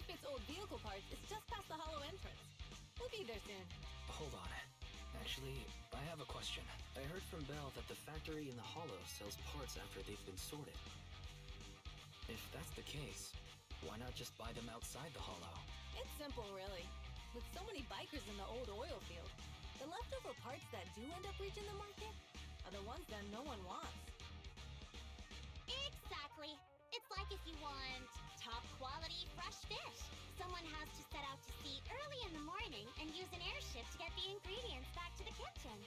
[SPEAKER 2] refits old vehicle parts is just past the hollow entrance. We'll be there soon.
[SPEAKER 6] Hold on. Actually, I have a question. I heard from Belle that the factory in the hollow sells parts after they've been sorted. If that's the case, why not just buy them outside the hollow?
[SPEAKER 2] It's simple, really. With so many bikers in the old oil field, the leftover parts that do end up reaching the market are the ones that no one wants.
[SPEAKER 5] Exactly. It's like if you want top quality fresh fish. Someone has to set out to sea early in the morning and use an airship to get the ingredients back to the kitchen.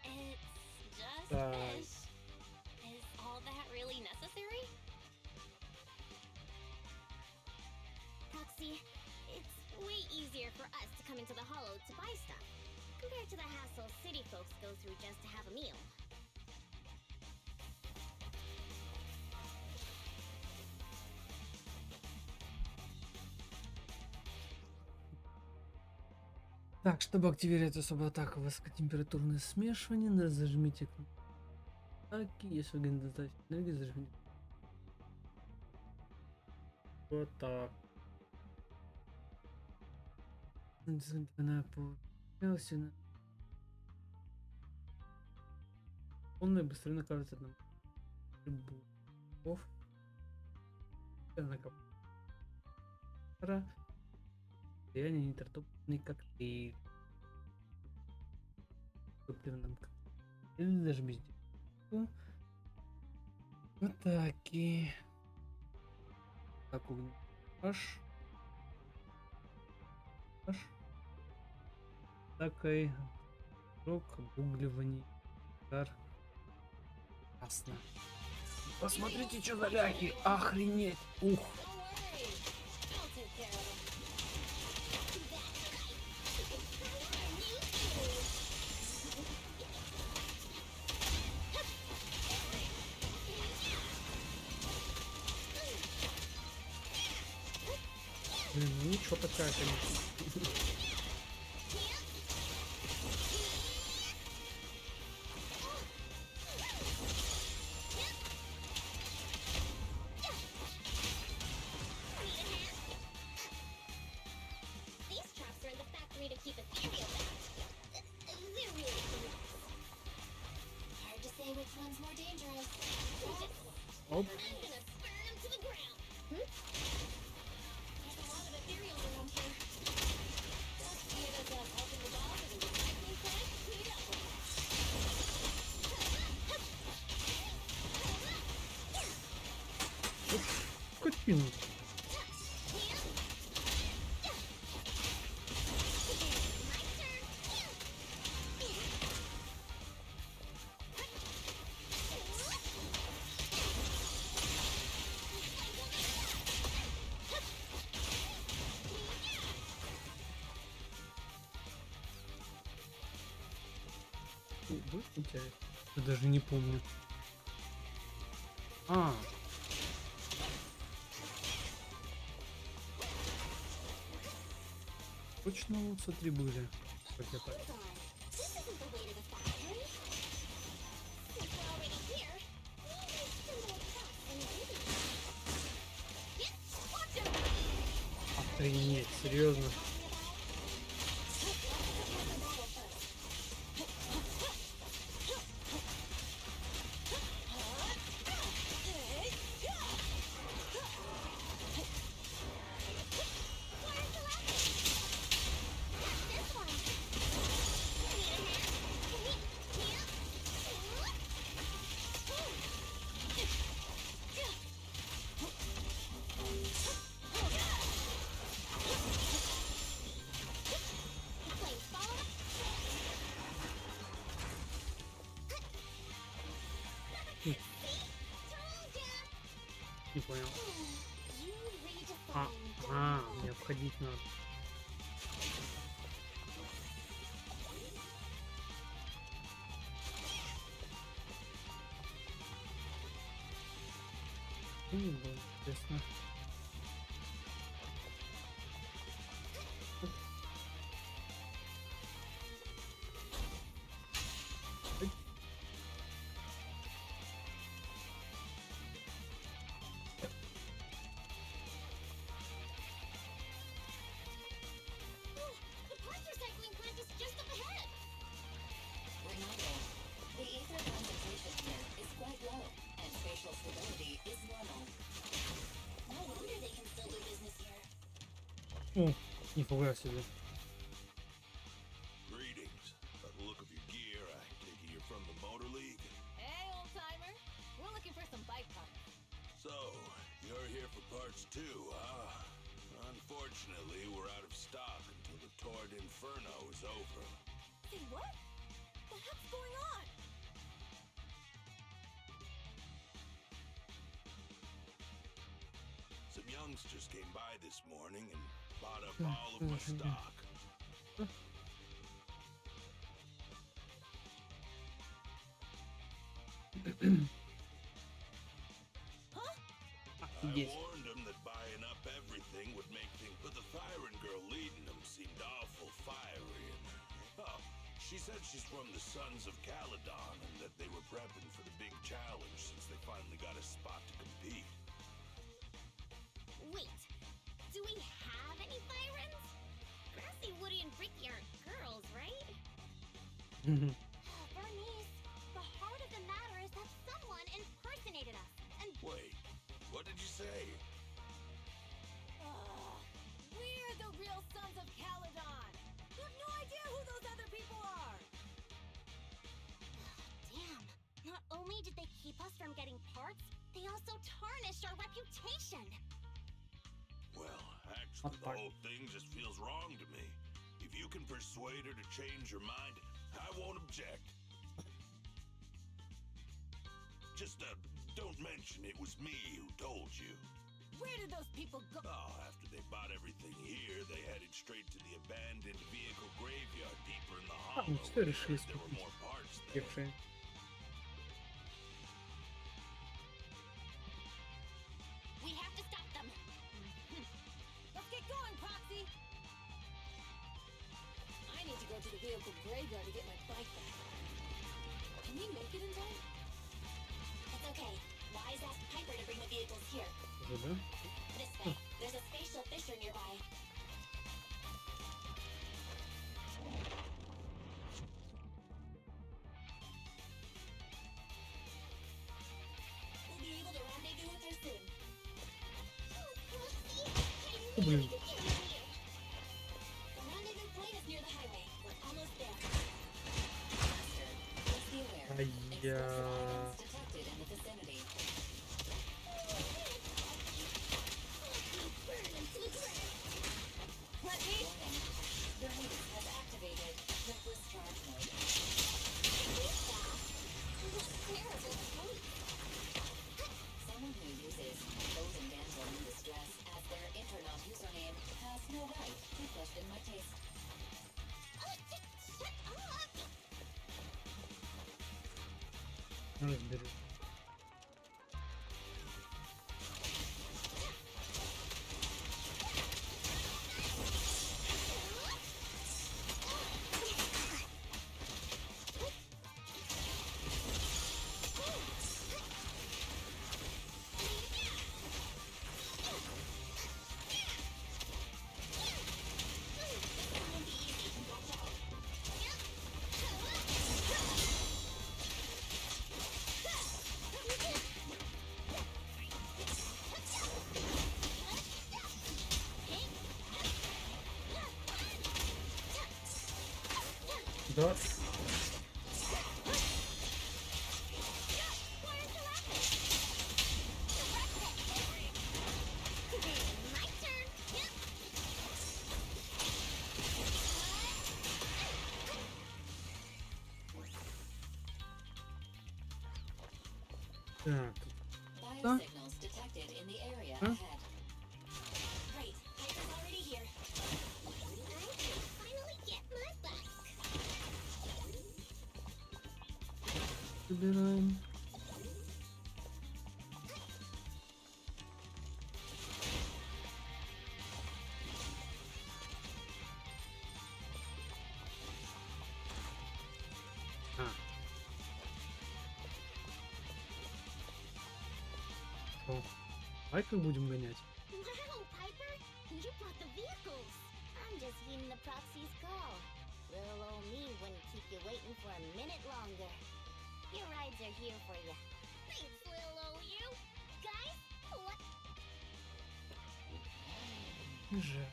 [SPEAKER 5] It's just fish. Is all that really necessary? Proxy, it's way easier for us to come into the hollow to buy stuff, compared to the hassle city folks go through just to have a meal.
[SPEAKER 1] Так, чтобы активировать особую атаку высокотемпературное смешивание, зажмите кнопку атаки. Если вы достаточно энергии, зажмите. Вот так. Она появилась. Полная быстро накапливается одному. Любовь. Влияние нитратопный коктейль. Топливном коктейле. Зажмите. Атаки. Так, аж. Такой рок, обугливание, удар. Ясно. Посмотрите, что за ляхи. Охренеть. Ух. Блин, ну ничего такая, конечно. Оп. Скотину. Я даже не помню. А. Точно вот смотри были. Как я так. Охренеть, серьезно. Не понял. Мне обходить надо. Не было интересно. О, нифига себе.
[SPEAKER 10] Greetings. By the look of your gear, I take it you're from the Motor League.
[SPEAKER 2] Hey, old timer. We're looking for some bike parts.
[SPEAKER 10] So, you're here for parts too, huh? Unfortunately, we're out of stock until the Tour d'Inferno is over.
[SPEAKER 2] Say what? The heck's going on?
[SPEAKER 10] Some youngsters came by this morning and bought up all of my stock. I
[SPEAKER 1] Офигеть.
[SPEAKER 10] warned them that buying up everything would make things, but the Thyron girl leading them seemed awful fiery. And, oh, she said she's from the Sons of Caledon and that they were prepping for the big challenge since they finally got a spot to compete.
[SPEAKER 5] Wait, do we have any Byrons? Grassy, Woody, and Bricky aren't girls, right? Bernice, the heart of the matter is that someone impersonated us, and
[SPEAKER 10] Wait, what did you say?
[SPEAKER 2] We're the real Sons of Caledon. You have no idea who those other people are.
[SPEAKER 5] damn, not only did they keep us from getting parts, they also tarnished our reputation.
[SPEAKER 10] Well, actually, the whole thing just feels wrong to me. If you can persuade her to change her mind, I won't object. Just, don't mention it was me who told you.
[SPEAKER 2] Where did those people go?
[SPEAKER 10] Oh, after they bought everything here, they headed straight to the abandoned vehicle graveyard deeper in the
[SPEAKER 1] А,
[SPEAKER 10] hollow.
[SPEAKER 1] ну все решили
[SPEAKER 10] There were
[SPEAKER 1] скупить.
[SPEAKER 10] more parts there.
[SPEAKER 1] Девшие.
[SPEAKER 5] We have to stop them.
[SPEAKER 2] Let's get going, Proxy. I need to go to the vehicle graveyard to get my bike back. Can we make it in time?
[SPEAKER 5] It's okay. Wise asked Piper to bring the vehicles here.
[SPEAKER 1] Да?
[SPEAKER 5] This way. There's a spatial fisher nearby. We'll be able to rendezvous with her soon.
[SPEAKER 1] О, блин.
[SPEAKER 5] The rendezvous point is near the highway. We're almost there.
[SPEAKER 9] Master, please be aware.
[SPEAKER 1] Ай, я...
[SPEAKER 9] Items detected in the vicinity.
[SPEAKER 2] Let me.
[SPEAKER 9] Warning. Bernice has activated reckless charge mode. Someone who uses chosen damsel in distress as their internet username has no right to question my taste.
[SPEAKER 5] Shut up!
[SPEAKER 1] Разберу. Да.
[SPEAKER 5] My turn. Yep.
[SPEAKER 1] Так.
[SPEAKER 9] Biosignals detected in the area
[SPEAKER 1] Huh?
[SPEAKER 9] ahead.
[SPEAKER 5] Great. Piper's already here. I can finally get my bike.
[SPEAKER 1] Собираем. А. Что? Байках будем гонять?
[SPEAKER 5] Wow, Piper, you brought the vehicles. I'm just heeding the proxy's call. Little old me wouldn't keep you waiting for a minute longer. Your rides are here for you. Thanks, little old you. Guys, what?
[SPEAKER 1] Же.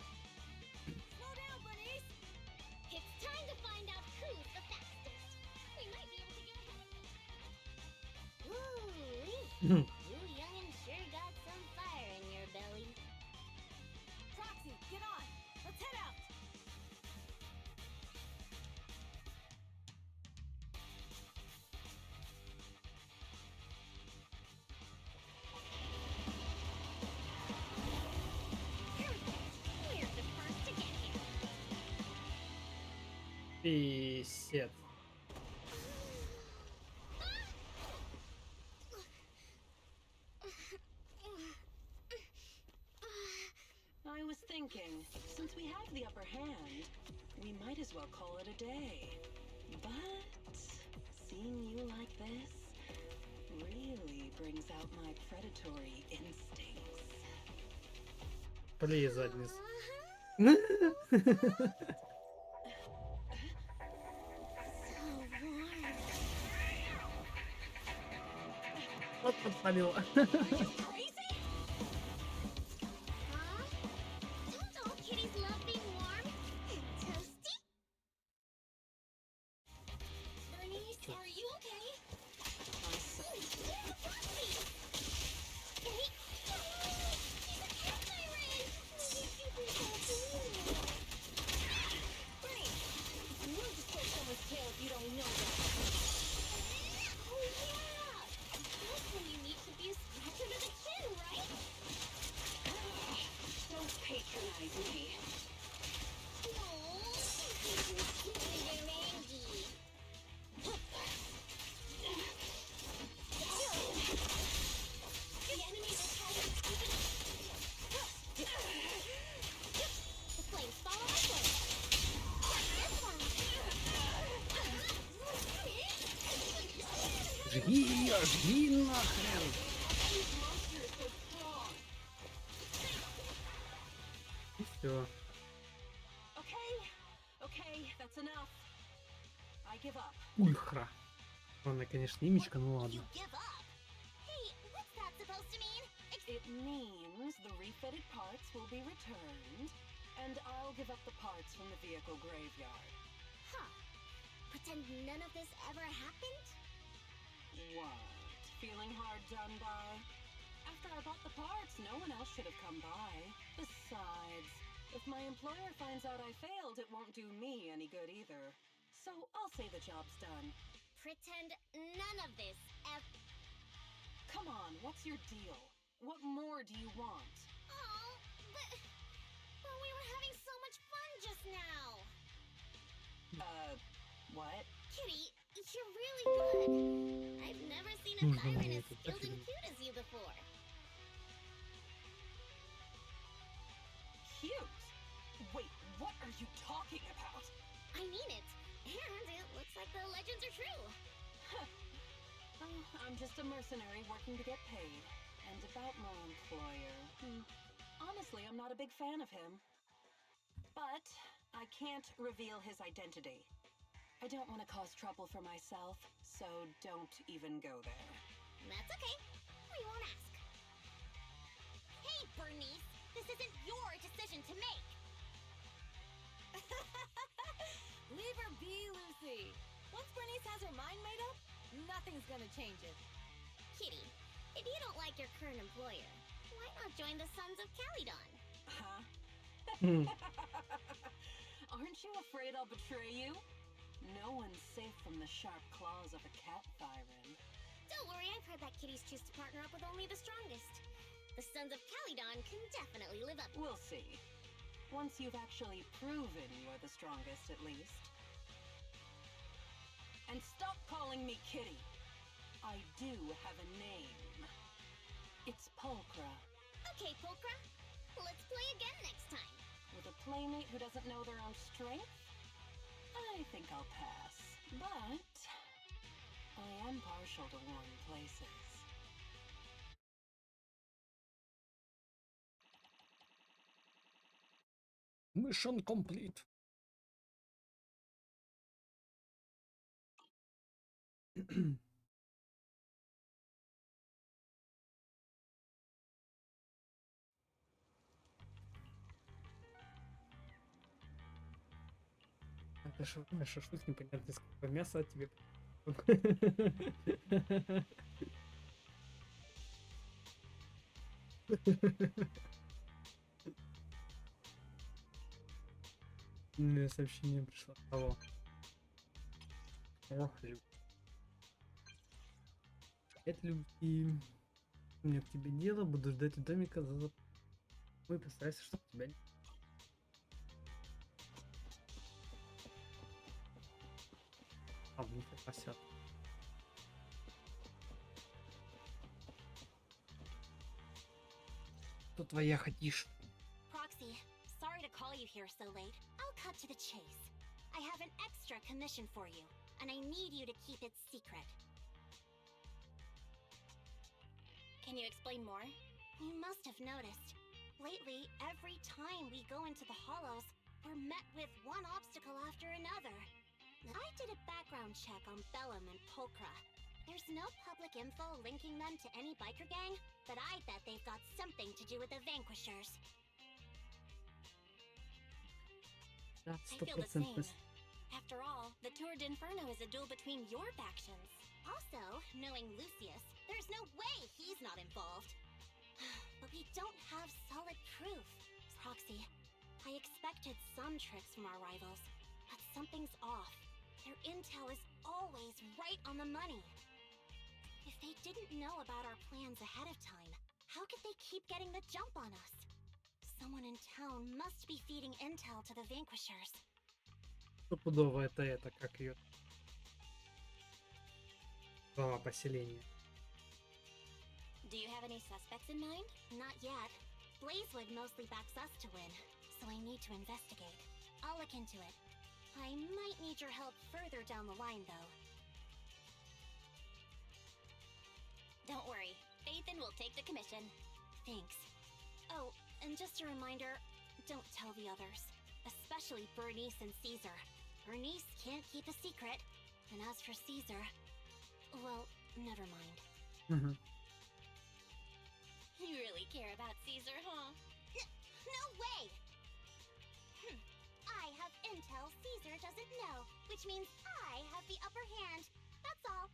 [SPEAKER 5] You youngin' sure got some fire in your belly.
[SPEAKER 2] Proxy, get on. Let's head out.
[SPEAKER 5] We're the first to get here.
[SPEAKER 1] Писец.
[SPEAKER 11] I was thinking, since we have the upper hand, we might as well call it a day. But seeing you like this really brings out my predatory instincts.
[SPEAKER 1] Плей задниц. Вот подпалила.
[SPEAKER 5] Crazy? Huh? Don't all kitties love being warm and toasty? Bernice, are you okay? There's a puppy! Kitty? He's a cat tyrant! Bernice, you'll just pull someone's tail if you don't know that. Oh yeah! That's when you need to be a scratch under the chin, right?
[SPEAKER 11] Don't patronize me.
[SPEAKER 1] Жги, жги нахрен. И все.
[SPEAKER 11] Okay, that's enough. I give up.
[SPEAKER 1] Ульхра. Она, конечно, имечко, ну ладно.
[SPEAKER 5] You give up? Hey, what's that supposed to mean?
[SPEAKER 11] It means the refitted parts will be returned, and I'll give up the parts from the vehicle graveyard.
[SPEAKER 5] Huh. Pretend none of this ever happened?
[SPEAKER 11] What? Feeling hard done by? After I bought the parts, no one else should have come by. Besides, if my employer finds out I failed, it won't do me any good either. So I'll say the job's done.
[SPEAKER 5] Pretend none of this ever...
[SPEAKER 11] Come on, what's your deal? What more do you want?
[SPEAKER 5] Oh, but we were having so much fun just now.
[SPEAKER 11] What?
[SPEAKER 5] Kitty, you're really good. I've never seen a siren as skilled and cute as you before.
[SPEAKER 11] Cute? Wait, what are you talking about?
[SPEAKER 5] I mean it. And it looks like the legends are true.
[SPEAKER 11] Oh, I'm just a mercenary working to get paid. And about my employer, honestly, I'm not a big fan of him. But I can't reveal his identity. I don't want to cause trouble for myself, so don't even go there.
[SPEAKER 5] That's okay. We won't ask. Hey, Bernice. This isn't your decision to make.
[SPEAKER 2] Leave her be, Lucy. Once Bernice has her mind made up, nothing's gonna change it.
[SPEAKER 5] Kitty, if you don't like your current employer, why not join the Sons of Calydon?
[SPEAKER 11] Huh? Aren't you afraid I'll betray you? No one's safe from the sharp claws of a cat thyron.
[SPEAKER 5] Don't worry, I've heard that kitties choose to partner up with only the strongest. The Sons of Calydon can definitely live up.
[SPEAKER 11] We'll see. Once you've actually proven you're the strongest, at least. And stop calling me Kitty. I do have a name. It's Pulchra.
[SPEAKER 5] Okay, Pulchra. Let's play again next time.
[SPEAKER 11] With a playmate who doesn't know their own strength? I think I'll pass. But I am partial to warm places.
[SPEAKER 1] Mission complete. Это шашлык непонятно из какого мяса от тебе. Мне сообщение пришло. Кого? Ох, это Люси. У меня к тебе дело, буду ждать у домика за Ой, постарайся, чтоб тебя не... А, мне посят. Что твоя хотишь?
[SPEAKER 5] Proxy, sorry to call you here so late. I'll cut to the chase. I have an extra commission for you, and I need you to keep it secret.
[SPEAKER 7] Can you explain more?
[SPEAKER 5] You must have noticed. Lately, every time we go into the hollows, we're met with one obstacle after another. I did a background check on Bellum and Polkra. There's no public info linking them to any biker gang, but I bet they've got something to do with the Vanquishers.
[SPEAKER 1] Да,
[SPEAKER 5] I feel the same.
[SPEAKER 1] 100%.
[SPEAKER 7] After all, the Tour d'Inferno is a duel between your factions.
[SPEAKER 5] Also, knowing Lucius, there's no way he's not involved. But we don't have solid proof. Proxy, I expected some tricks from our rivals, but something's off. Their intel is always right on the money. If they didn't know about our plans ahead of time, how could they keep getting the jump on us? Someone in town must be feeding intel to the Vanquishers.
[SPEAKER 1] Стопудово это как ее глава поселения.
[SPEAKER 7] Do you have any suspects in mind?
[SPEAKER 5] Not yet. Blazewood mostly backs us to win, so I need to investigate. I'll look into it. I might need your help further down the line, though.
[SPEAKER 7] Don't worry, Phaethon will take the commission.
[SPEAKER 5] Thanks. Oh, and just a reminder, don't tell the others. Especially Bernice and Caesar. Bernice can't keep a secret. And as for Caesar, well, never mind.
[SPEAKER 7] You really care about Caesar, huh?
[SPEAKER 5] No way! I have intel Caesar doesn't know, which means I have the upper hand. That's all.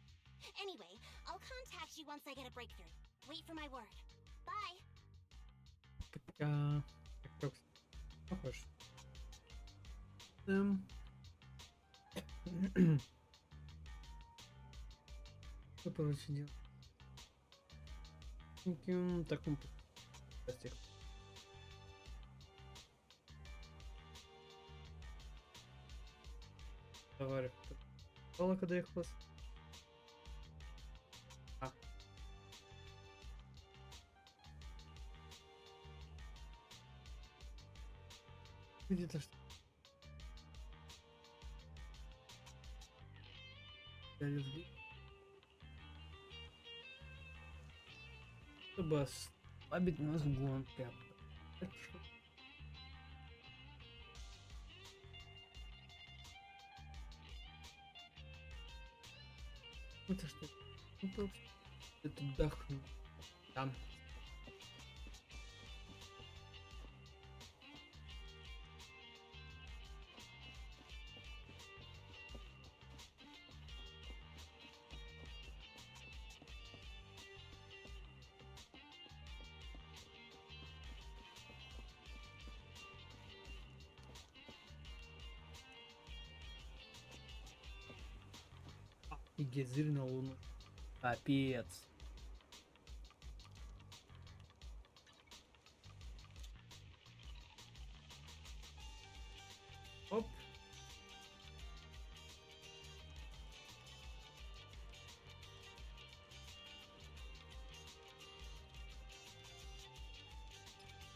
[SPEAKER 5] Anyway, I'll contact you once I get a breakthrough. Wait for my word. Bye.
[SPEAKER 1] Как похож. Что короче делать? Так, он постиг. Товарищ, попало, когда их класс. Где-то что? Чтобы ослабить нас в гонке. Это что? Это дохну. Там. И гейзер на луну. Капец. Оп.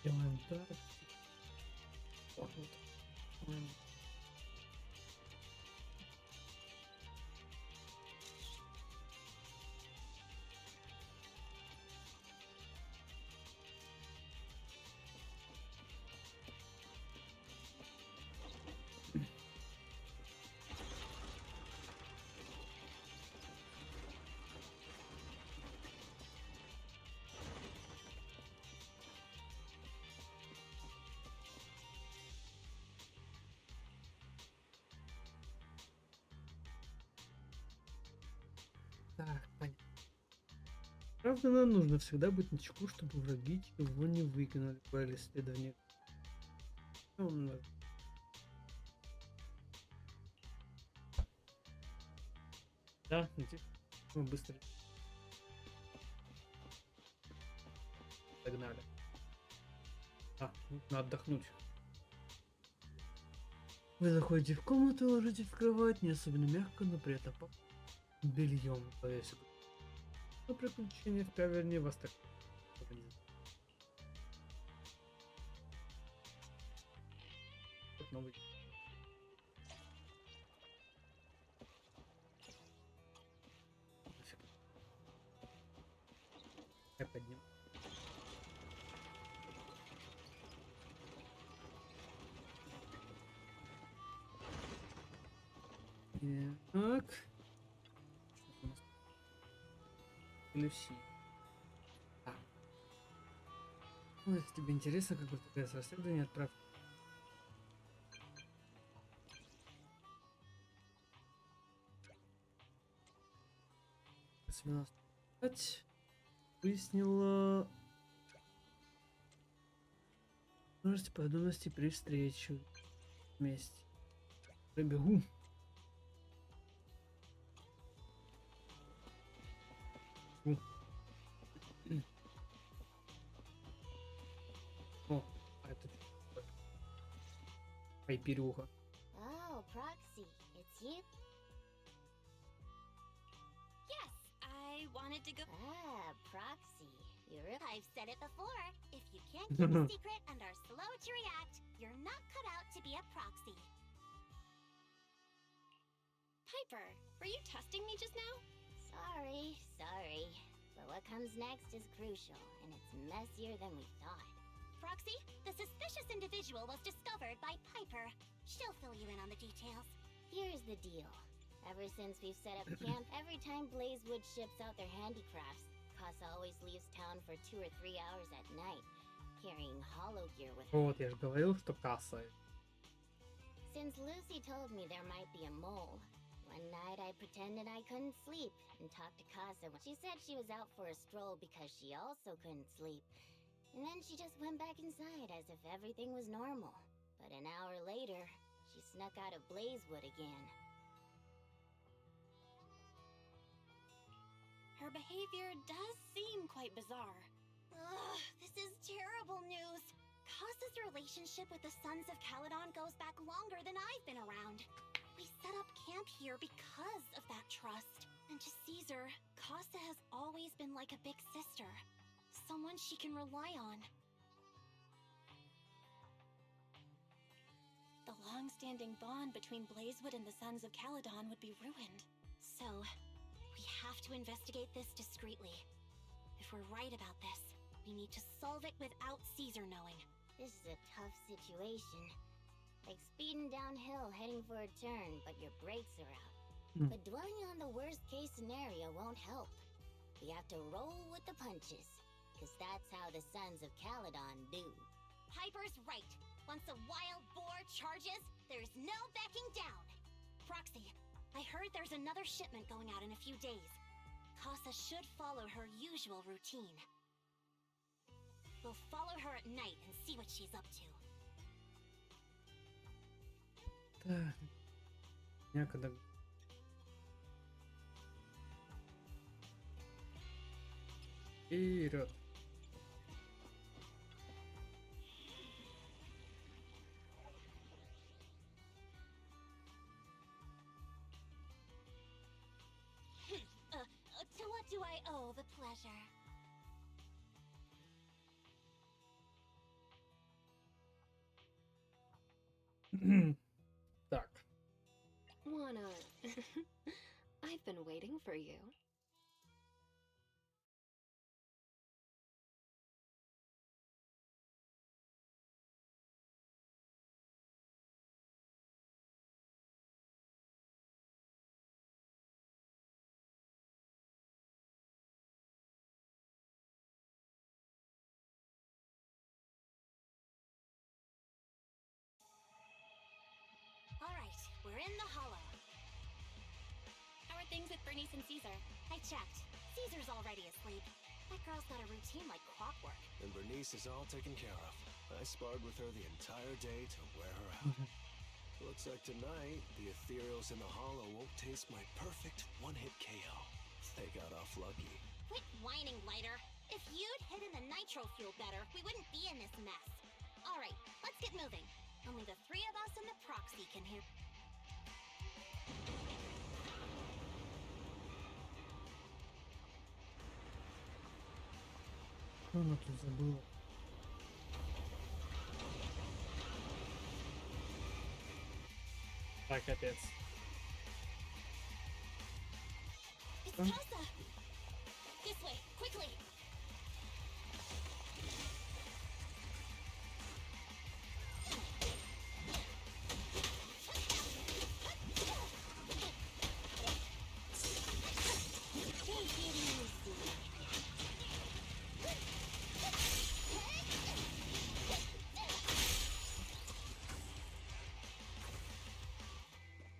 [SPEAKER 1] Делаем так. Вот. Так, понятно. Правда, нам нужно всегда быть начеку, чтобы враги его не выгнали. Правили исследование. Да, мы быстро догнали. Нужно отдохнуть. Вы заходите в комнату и ложитесь в кровать, не особенно мягко, но при этом бельем. Но приключения в каверне вас так... Новый. Я подниму. Так. Люси. Ну, если тебе интересно, как бы такое расследование, отправь. Выяснила множество подробностей при встрече вместе. Пробегу. О, это Пайперюха.
[SPEAKER 5] Oh, Proxy, it's you?
[SPEAKER 2] Yes, I wanted to go.
[SPEAKER 5] Ah, Proxy. I've said it before. If you can't keep a secret and are slow to react, you're not cut out to be a proxy.
[SPEAKER 7] Piper, were you testing me just now?
[SPEAKER 5] Sorry. But what comes next is crucial, and it's messier than we thought. Proxy, the suspicious individual was discovered by Piper. She'll fill you in on the details. Here's the deal. Ever since we've set up camp, every time Blazewood ships out their handicrafts, Casa always leaves town for 2 or 3 hours at night, carrying hollow gear with her.
[SPEAKER 1] Вот, я же говорил, что касса.
[SPEAKER 5] Since Lucy told me there might be a mole, one night I pretended I couldn't sleep and talked to Casa when she said she was out for a stroll because she also couldn't sleep. And then she just went back inside as if everything was normal. But an hour later, she snuck out of Blazewood again.
[SPEAKER 7] Her behavior does seem quite bizarre.
[SPEAKER 5] Ugh, this is terrible news. Casa's relationship with the Sons of Caledon goes back longer than I've been around. We set up camp here because of that trust.
[SPEAKER 7] And to Caesar, Casa has always been like a big sister. Someone she can rely on. The long-standing bond between Blazewood and the Sons of Caledon would be ruined.
[SPEAKER 5] So, we have to investigate this discreetly. If we're right about this, we need to solve it without Caesar knowing. This is a tough situation. Like speeding downhill heading for a turn, but your brakes are out. But dwelling on the worst-case scenario won't help. We have to roll with the punches, because that's how the Sons of Caledon do. Piper's right. Once a wild boar charges, there's no backing down.
[SPEAKER 7] Proxy, I heard there's another shipment going out in a few days. Casa should follow her usual routine.
[SPEAKER 5] We'll follow her at night and see what she's up to.
[SPEAKER 1] Так. Некогда. Вперед.
[SPEAKER 5] To what do I owe the pleasure?
[SPEAKER 1] Так.
[SPEAKER 7] Wanna... I've been waiting for you.
[SPEAKER 5] Alright, we're in the hollow.
[SPEAKER 7] How are things with Bernice and Caesar?
[SPEAKER 5] I checked. Caesar's already asleep. That girl's got a routine like clockwork.
[SPEAKER 3] And Bernice is all taken care of. I sparred with her the entire day to wear her out. Looks like tonight, the ethereals in the hollow won't taste my perfect one-hit KO. They got off lucky.
[SPEAKER 5] Quit whining, Lighter. If you'd hidden the nitro fuel better, we wouldn't be in this mess. All right, let's get moving. Only the three of us and the proxy can hear.
[SPEAKER 1] Что она тут забыла? Так, капец.
[SPEAKER 5] It's
[SPEAKER 1] Huh?
[SPEAKER 5] Kelsa! This way, quickly!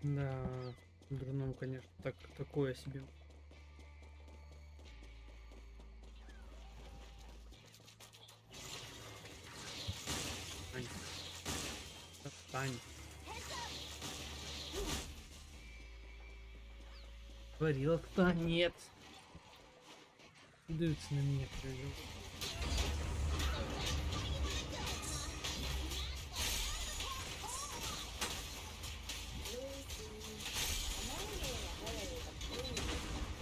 [SPEAKER 1] Да, дурном, конечно, такое себе. Ань. Отстань. Говорила, кто нет. Даются на меня привел.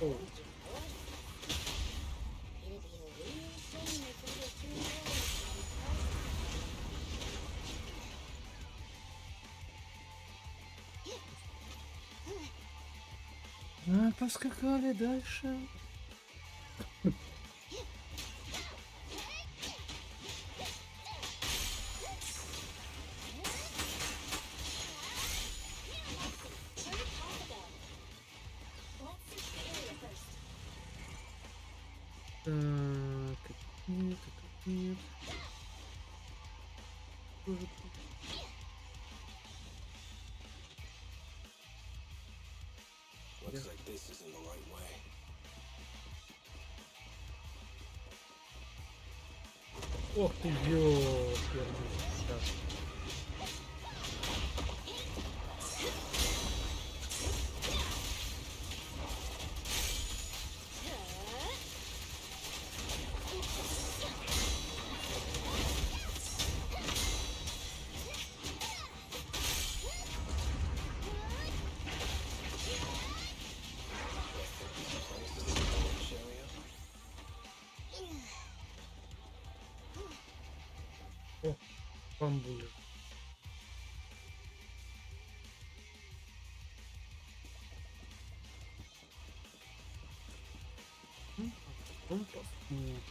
[SPEAKER 1] О. А, поскакали дальше. Так, нет, тут нет. Тоже тут.
[SPEAKER 3] Looks like this isn't the right way.
[SPEAKER 1] Ох ты, ёперный. Сейчас. О, бамбулер. Компас? Нет.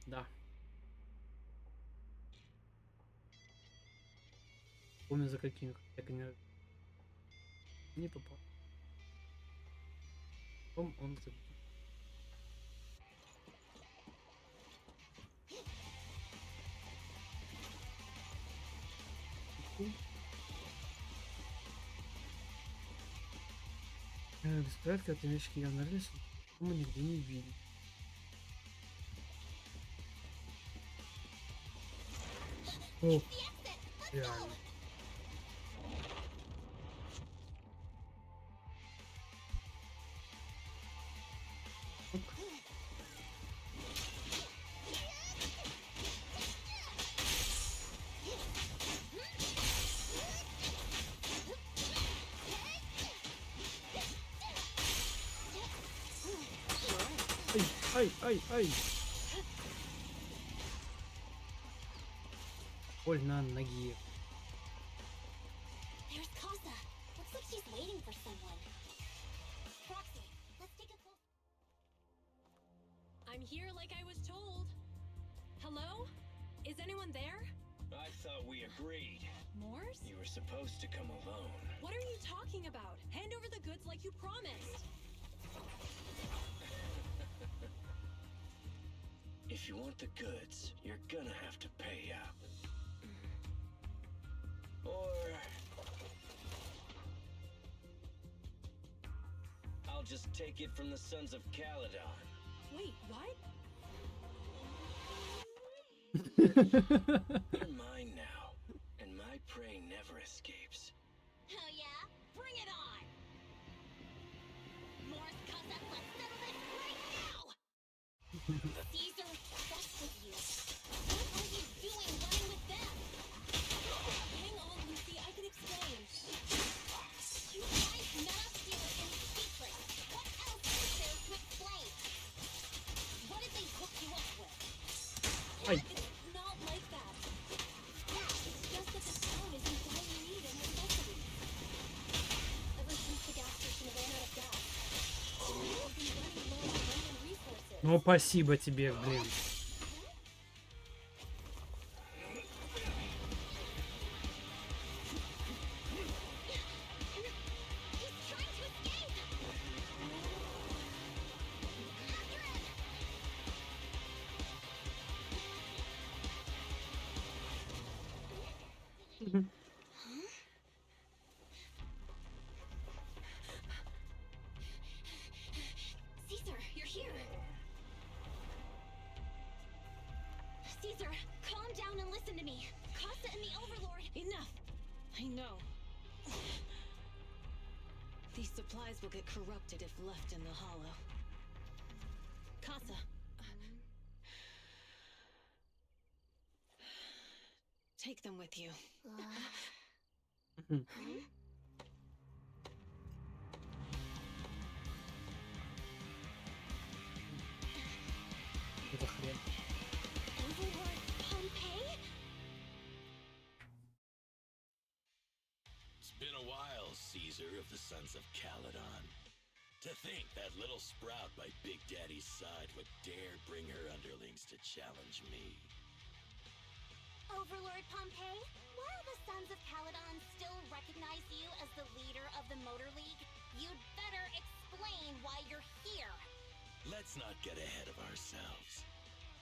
[SPEAKER 1] Да. Помню за какими, как они не попал. Потом он забил. Беспорядка от овечки явно рылись, но мы нигде не видели. О, реально. Ай! Боль на ноге.
[SPEAKER 5] There's Kelsa. Looks like she's waiting for someone. Proxy, let's take a close.
[SPEAKER 7] I'm here like I was told. Hello? anyone there?
[SPEAKER 8] I thought we agreed.
[SPEAKER 7] Morse?
[SPEAKER 6] You were supposed to come alone.
[SPEAKER 7] What are you talking about? Hand over the goods like you promised.
[SPEAKER 6] If you want the goods, you're gonna have to pay up. Or I'll just take it from the Sons of Caledon.
[SPEAKER 7] Wait, what?
[SPEAKER 6] You're mine now, and my prey never escapes.
[SPEAKER 5] Oh yeah? Bring it on! Morse, Casa, let's settle this right now! Caesar, what's with you? What are you doing running with them?
[SPEAKER 7] Hang on, Lucy, I can explain.
[SPEAKER 5] You guys met us here in secret. What else is there to explain? What did they hook you up with?
[SPEAKER 1] Ay.
[SPEAKER 7] It's not like that. It's just that the town is in dire need of necessities. Ever since the gas station ran out of gas, we've been running low on money and resources.
[SPEAKER 1] Ну, спасибо тебе, блин.
[SPEAKER 5] He's trying to escape! Caesar, you're here! Caesar, calm down and listen to me. Casa and the Overlord...
[SPEAKER 11] Enough! I know. These supplies will get corrupted if left in the hollow. Casa. Take them with you.
[SPEAKER 1] Это хрен.
[SPEAKER 5] Overlord Pompeii?
[SPEAKER 12] It's been a while, Caesar of the Sons of Caledon. To think that little sprout by Big Daddy's side would dare bring her underlings to challenge me.
[SPEAKER 5] Overlord Pompeii, while the Sons of Caledon still recognize you as the leader of the Motor League, you'd better explain why you're here.
[SPEAKER 12] Let's not get ahead of ourselves.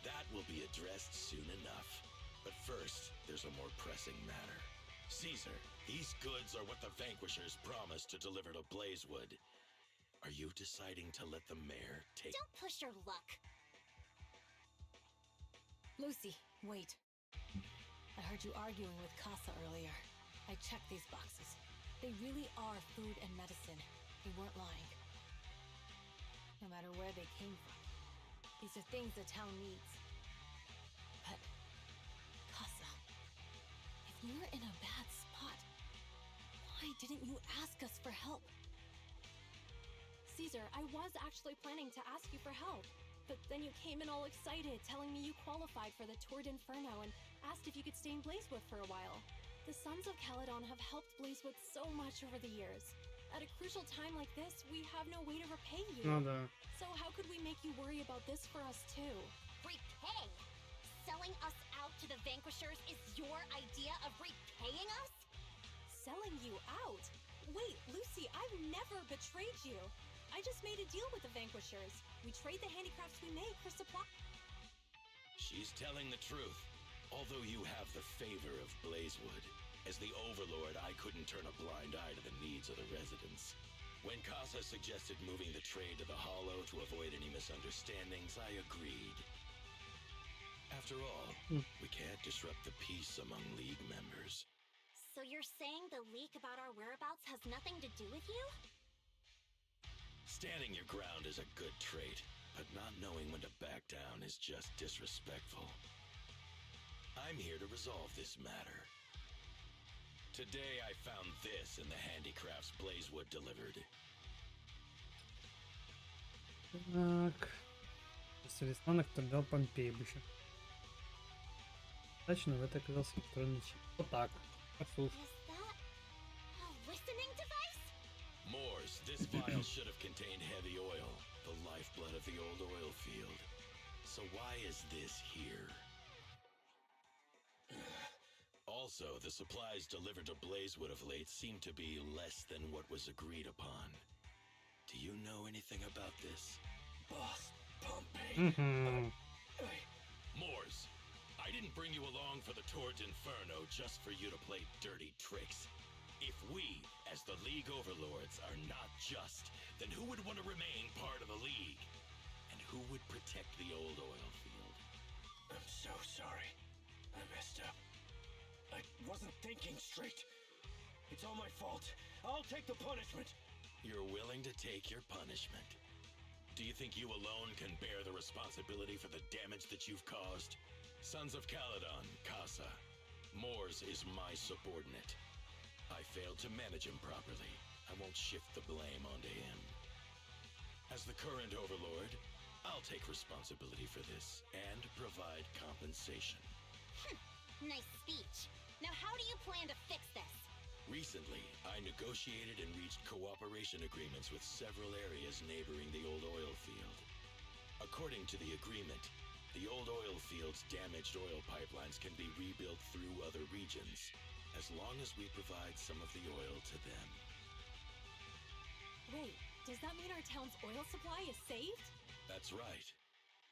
[SPEAKER 12] That will be addressed soon enough. But first, there's a more pressing matter. Caesar, these goods are what the Vanquishers promised to deliver to Blazewood. Are you deciding to let the mayor take...
[SPEAKER 5] Don't push your luck.
[SPEAKER 11] Lucy, wait. I heard you arguing with Casa earlier. I checked these boxes. They really are food and medicine. They weren't lying. No matter where they came from. These are things the town needs. But, Casa, if you're in a bad spot, why didn't you ask us for help?
[SPEAKER 7] Caesar, I was actually planning to ask you for help. But then you came in all excited, telling me you qualified for the Tour d'Inferno and asked if you could stay in Blazewood for a while. The Sons of Caledon have helped Blazewood so much over the years. At a crucial time like this, we have no way to repay you.
[SPEAKER 1] Ну да.
[SPEAKER 7] So how could we make you worry about this for us too?
[SPEAKER 5] Repay? Selling us out to the Vanquishers is your idea of repaying us?
[SPEAKER 7] Selling you out? Wait, Lucy, I've never betrayed you. I just made a deal with the Vanquishers. We trade the handicrafts we make for supply.
[SPEAKER 12] She's telling the truth. Although you have the favor of Blazewood, as the Overlord, I couldn't turn a blind eye to the needs of the residents. When Casa suggested moving the trade to the Hollow to avoid any misunderstandings, I agreed. After all, we can't disrupt the peace among League members.
[SPEAKER 5] So you're saying the leak about our whereabouts has nothing to do with you?
[SPEAKER 12] Standing your ground is a good trait, but not knowing when to back down is just disrespectful. I'm here to resolve this matter. Today I found this in the handicrafts Blazewood delivered.
[SPEAKER 1] Так. Талисман, который дал Помпей бы еще. Точно, в это оказался электронный чип. Вот так. Послушай.
[SPEAKER 5] Is that a listening device?
[SPEAKER 12] Morse, this vial should have contained heavy oil, the lifeblood of the old oil field. So why is this here? Also, the supplies delivered to Blazewood of late seem to be less than what was agreed upon. Do you know anything about this?
[SPEAKER 8] Boss Pompey.
[SPEAKER 12] Moors, I didn't bring you along for the Tour d'Inferno just for you to play dirty tricks. If we, as the League Overlords, are not just, then who would want to remain part of the League? And who would protect the old oil field?
[SPEAKER 8] I'm so sorry. I messed up. I wasn't thinking straight. It's all my fault. I'll take the punishment.
[SPEAKER 12] You're willing to take your punishment. Do you think you alone can bear the responsibility for the damage that you've caused? Sons of Caledon, Casa. Moors is my subordinate. I failed to manage him properly. I won't shift the blame onto him. As the current overlord, I'll take responsibility for this and provide compensation.
[SPEAKER 5] Nice speech. Now how do you plan to fix this?
[SPEAKER 12] Recently, I negotiated and reached cooperation agreements with several areas neighboring the old oil field. According to the agreement, the old oil field's damaged oil pipelines can be rebuilt through other regions, as long as we provide some of the oil to them.
[SPEAKER 7] Wait, does that mean our town's oil supply is saved?
[SPEAKER 12] That's right.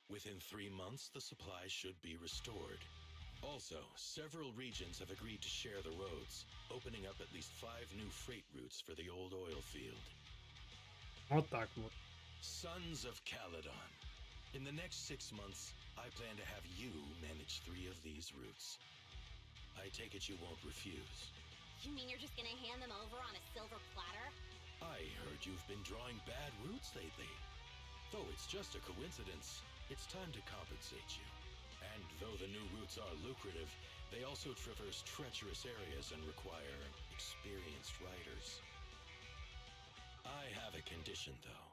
[SPEAKER 12] Within 3 months, the supply should be restored. Also, several regions have agreed to share the roads, opening up at least 5 new freight routes for the old oil field.
[SPEAKER 1] Вот так вот.
[SPEAKER 12] Sons of Caledon. In the next 6 months, I plan to have you manage 3 of these routes. I take it you won't refuse.
[SPEAKER 5] You mean you're just gonna hand them over on a silver platter?
[SPEAKER 12] I heard you've been drawing bad routes lately. Though it's just a coincidence, it's time to compensate you. And though the new routes are lucrative, they also traverse treacherous areas and require experienced riders. I have a condition, though.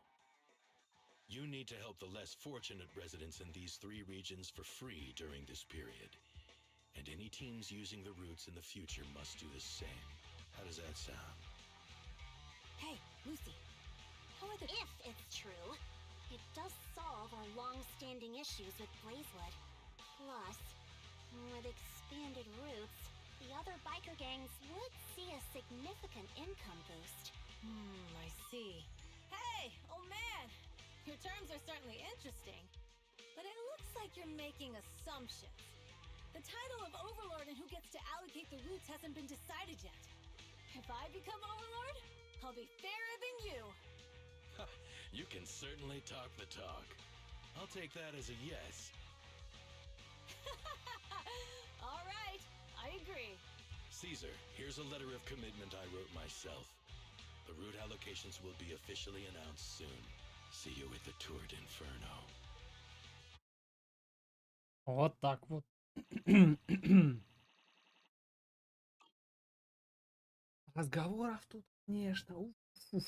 [SPEAKER 12] You need to help the less fortunate residents in these 3 regions for free during this period. And any teams using the routes in the future must do the same. How does that sound?
[SPEAKER 5] Hey, Lucy. How are the... If it's true, it does solve our long-standing issues with Blazewood. Plus, with expanded routes, the other biker gangs would see a significant income boost.
[SPEAKER 7] I see.
[SPEAKER 2] Hey, old man! Your terms are certainly interesting, but it looks like you're making assumptions. The title of Overlord and who gets to allocate the routes hasn't been decided yet. If I become Overlord, I'll be fairer than you.
[SPEAKER 12] You can certainly talk the talk. I'll take that as a yes.
[SPEAKER 2] All right, I agree.
[SPEAKER 12] Caesar, here's a letter of commitment I wrote myself. The route allocations will be officially announced soon. See you at the Tour d'Inferno.
[SPEAKER 1] Вот так вот. Разговоров тут, конечно. Уф.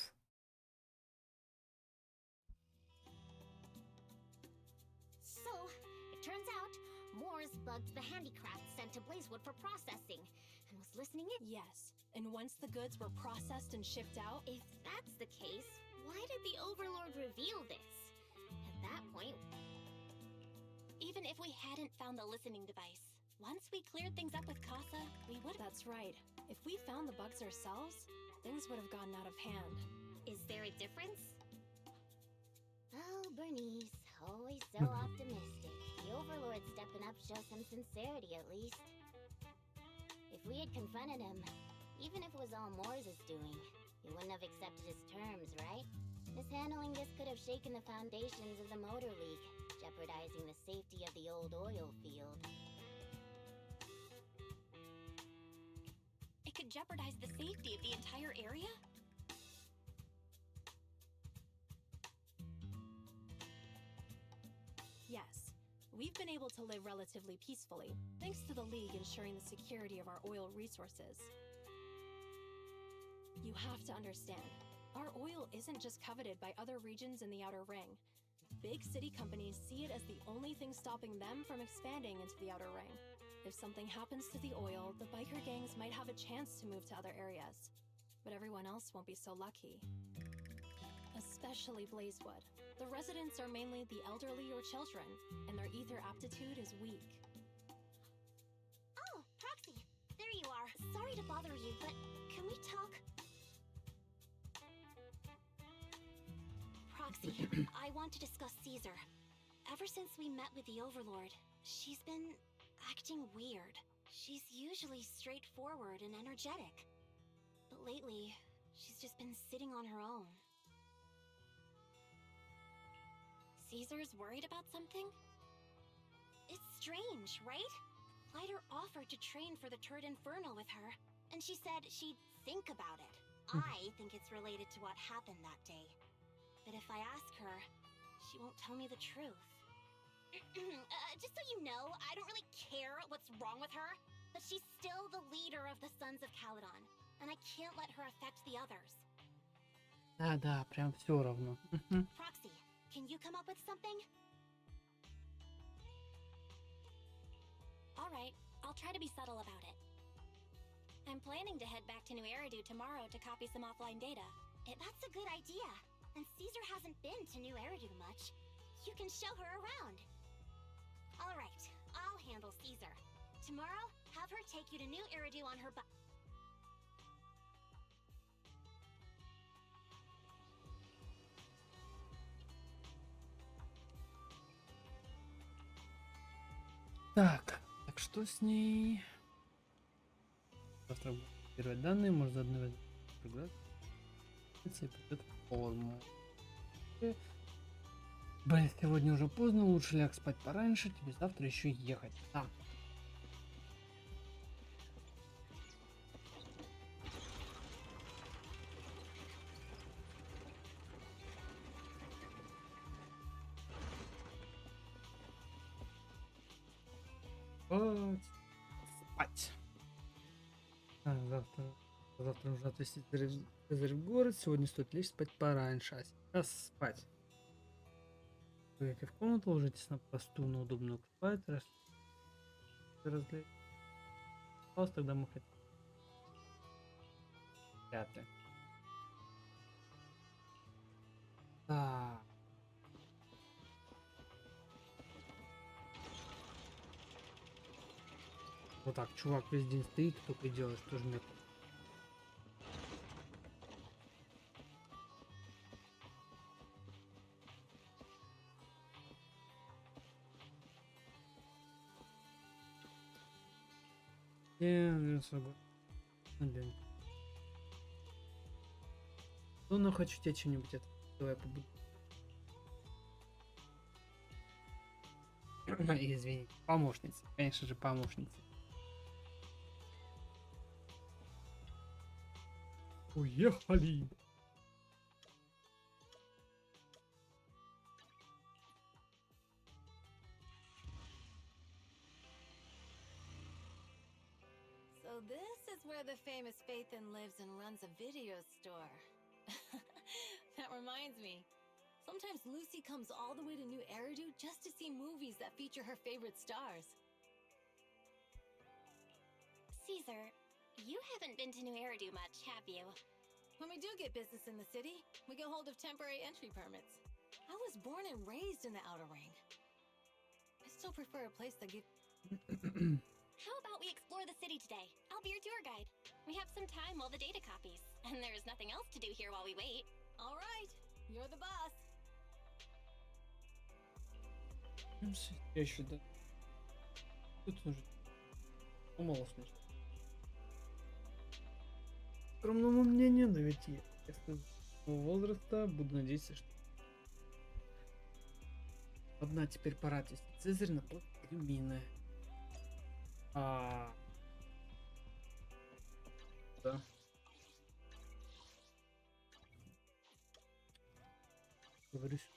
[SPEAKER 5] So, it turns out, Moores bugged the handicraft sent to Blazewood for processing, and was listening in.
[SPEAKER 7] Yes, and once the goods were processed and shipped out...
[SPEAKER 5] If that's the case, why did the Overlord reveal this? At that point... Even if we hadn't found the listening device, once we cleared things up with Casa, we would...
[SPEAKER 7] That's right. If we found the bugs ourselves, things would have gotten out of hand.
[SPEAKER 5] Is there a difference? Oh, Bernice, always so optimistic. The Overlord stepping up shows some sincerity, at least. If we had confronted him, even if it was all Moores' doing, he wouldn't have accepted his terms, right? Mishandling this could have shaken the foundations of the Motor League, jeopardizing the safety of the old oil field.
[SPEAKER 7] It could jeopardize the safety of the entire area? Yes. We've been able to live relatively peacefully, thanks to the League ensuring the security of our oil resources. You have to understand, our oil isn't just coveted by other regions in the Outer Ring. Big city companies see it as the only thing stopping them from expanding into the Outer Ring. If something happens to the oil, the biker gangs might have a chance to move to other areas. But everyone else won't be so lucky. Especially Blazewood. The residents are mainly the elderly or children, and their ether aptitude is weak.
[SPEAKER 5] Oh, Proxy, there you are. bother you, but can we talk? Proxy, I want to discuss Caesar. Ever since we met with the Overlord, she's been acting weird. She's usually straightforward and energetic. But lately, she's just been sitting on her own.
[SPEAKER 7] Caesar's worried about something?
[SPEAKER 5] It's strange, right? Lighter offered to train for the Turd Inferno with her, and she said she'd think about it. I think it's related to what happened that day. But if I ask her, she won't tell me the truth. Just so you know, I don't really care what's wrong with her, but she's still the leader of the Sons of Caledon, and I can't let her affect the others.
[SPEAKER 1] Да, прям все равно.
[SPEAKER 5] Proxy, can you come up with something?
[SPEAKER 7] Alright, I'll try to be subtle about it. I'm planning to head back to New Eridu tomorrow to copy some offline data.
[SPEAKER 5] That's a good idea. And Caesar hasn't been to New Eridu much. You can show her around. Alright, I'll handle Caesar. Tomorrow, have her take you to New Eridu on her
[SPEAKER 1] Так что с ней? Завтра будет первые данные, может заодно прогресс. И придет в форму. Блин, сегодня уже поздно, лучше ляг спать пораньше, тебе завтра еще ехать. Да. Спать. Завтра нужно отвезти Цезарь в город. Сегодня стоит лечь спать пораньше, а сейчас спать. Вы в комнату ложитесь на посту, на удобную кровать, разлей. Тогда мы хотим. Пятое. Так. Вот так, чувак весь день стоит, только и делает, что жмет. Ну, хочу тебе что-нибудь это. Давай побуду. Извините, помощница. Конечно же, помощница. Уехали!
[SPEAKER 2] So this is where the famous Phaethon lives and runs a video store. That reminds me. Sometimes Lucy comes all the way to New Eridu just to see movies that feature her favorite stars.
[SPEAKER 5] Caesar, you haven't been to New Eridu much, have you?
[SPEAKER 2] When we do get business in the city, we get hold of temporary entry permits. I was born and raised in the Outer Ring. I still prefer a place that gives...
[SPEAKER 5] How about we explore the city today? I'll be your tour guide. We have some time while the data copies, and there's nothing else to do here while we wait.
[SPEAKER 2] All right, you're the boss.
[SPEAKER 1] Я еще да. Тут нужно. Мало смешно. Скромному мнению, но ведь я возраста буду надеяться, что одна теперь пора отвести Цезарь на плод Люмины. Да. Говоришь.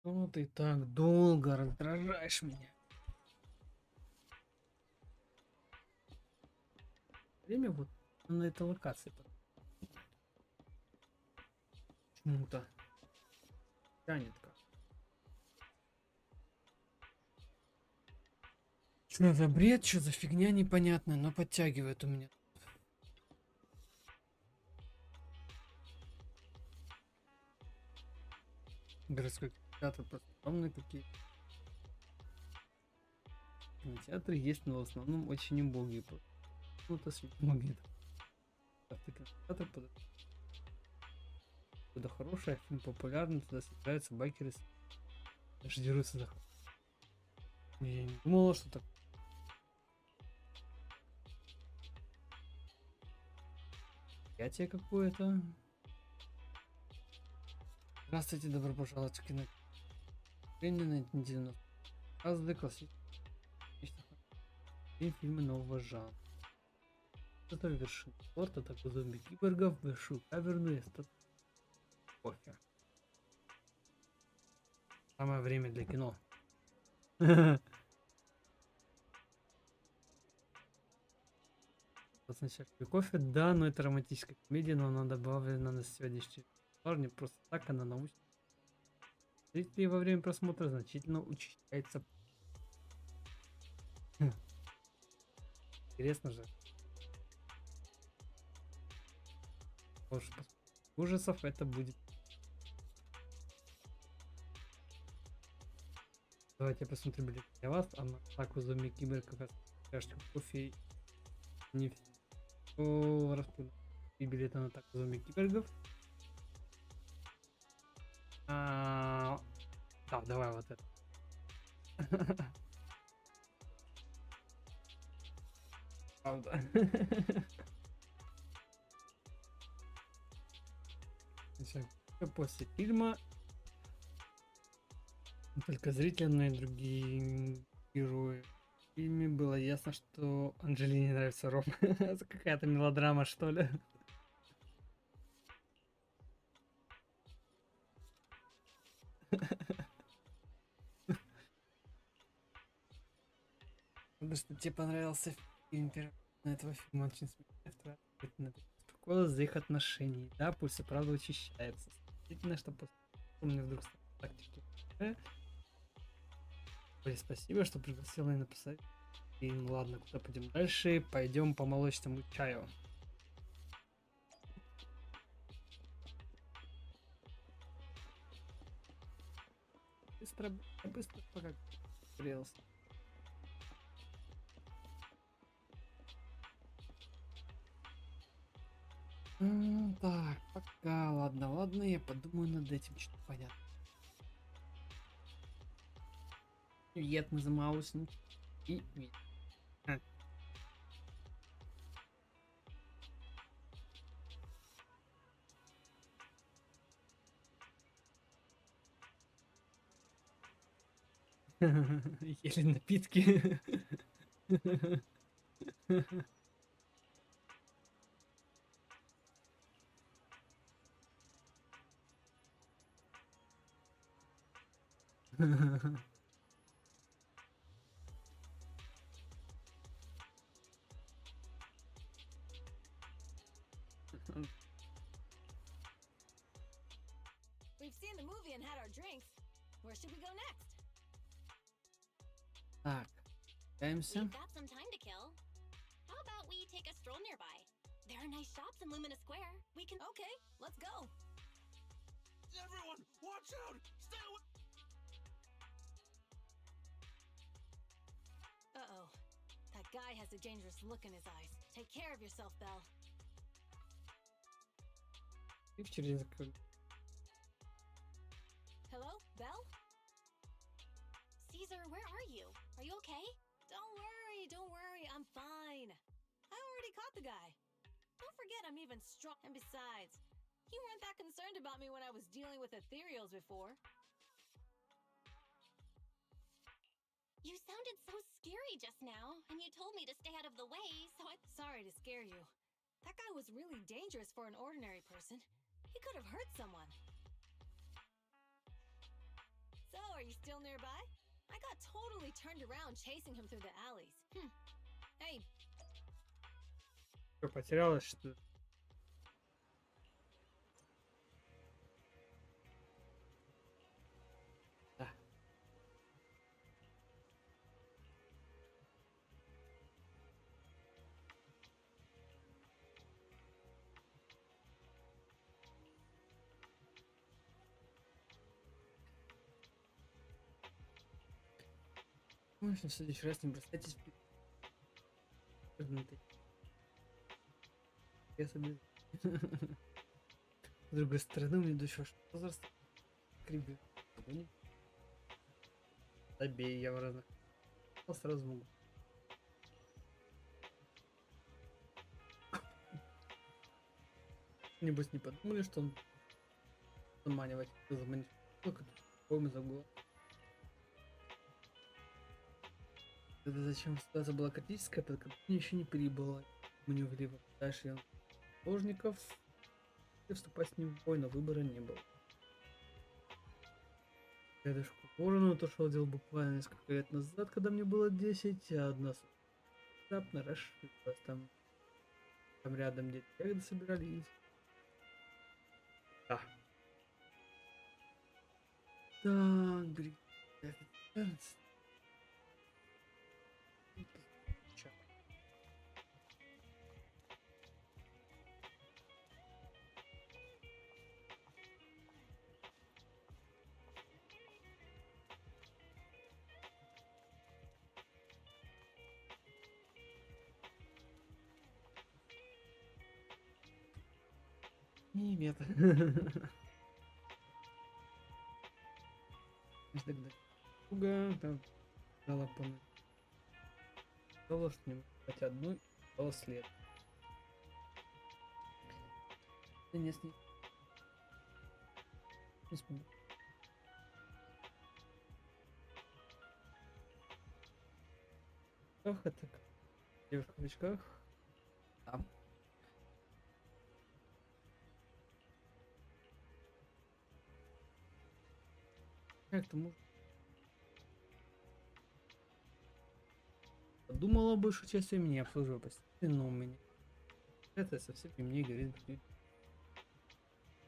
[SPEAKER 1] Ну ты так долго раздражаешь меня. Время вот на этой локации. Почему-то тянет как. Что за бред, что за фигня непонятная, но подтягивает у меня. Городской кинотеатр просто огромные какие. Кинотеатры есть, но в основном очень убогие. Ну, то есть убогие. Автокинотеатр туда хороший, фильм популярный, туда собираются байкеры, даже дерутся за. Я не думала, что так. Мероприятие какое-то. Здравствуйте, добро пожаловать в кино. Время на этой неделе. Разные классические фильмы нового жанра. Это вершина спорта, так и зомби-киборгов, большую каверну и кофе. Самое время для кино. Сначала кофе, да, но это романтическая комедия, но она добавлена на сегодняшний не просто так, она научная. Зрители во время просмотра значительно учащается. Интересно же. Ужасов это будет. Давайте посмотрим билет для вас. А на атаку зомби кибер как раз чашечку кофе не все раскуда. И билеты на атаку зомби кибергов. Да, давай вот это. Правда. После фильма только зрительные другие герои. В фильме было ясно, что Анджелине нравится Ром. Это какая-то мелодрама, что ли. Потому что тебе понравился фильм этого фильма, очень смешно. Беспокоилась за их отношений. Да, пульс и правда учащается. Действительно, что после мне вдруг стало тактики. Спасибо, что пригласила и написать. И ну ладно, куда пойдем дальше? Пойдем по молочному чаю. Быстро пока грелся. Так, пока, ладно, я подумаю над этим, что понятно. Привет, мы за маусник. И нет. Ели напитки.
[SPEAKER 2] We've seen the movie and had our drinks. Where should we go next?
[SPEAKER 1] Так, каемся.
[SPEAKER 5] We've got some time to kill. How about we take a stroll nearby? There are nice shops in Lumina Square. We can.
[SPEAKER 2] Okay, let's go.
[SPEAKER 3] Everyone, watch out! Stay away!
[SPEAKER 2] Uh-oh. That guy has a dangerous look in his eyes. Take care of yourself, Belle.
[SPEAKER 1] И через...
[SPEAKER 2] Hello, Belle?
[SPEAKER 5] Caesar, where are you? Are you okay?
[SPEAKER 2] Don't worry, I'm fine. I already caught the guy. Don't forget I'm even strong. And besides, you weren't that concerned about me when I was dealing with ethereals before.
[SPEAKER 5] You sounded so scary just now, and you told me to stay out of the way, so I...
[SPEAKER 2] Sorry to scare you. That guy was really dangerous for an ordinary person. He could have hurt someone. So, are you still nearby? I got totally turned around chasing him through the alleys. Hey.
[SPEAKER 1] Что, потерялась, что ли? Да. В общем, в следующий раз не бросайтесь в я собой. С другой стороны, у меня дочь ваш возраст. Крибер. Забей, я в разных. Сразу могу. Небось не подумали, что он заманивать, заманить. Только по-моему забыл. Это зачем ситуация была критическая, так как мне еще не прибыло. Мы не могли дальше заложников. И вступать с ним в бой, но выбора не было. Дедушку Ворону отошел дел буквально несколько лет назад, когда мне было 10, а одна внезапно расширилась. Там рядом дети ягоды собирались. Да. Так, береги. Нет. Тогда друга там дала помню. Сказала, что не хоть одну, дала след. Да не с ней. Не смогу. Ах, это девушка в очках. Там. Как то можно? Подумала большую часть времени обслуживаю постель, но у меня это совсем не мне говорит.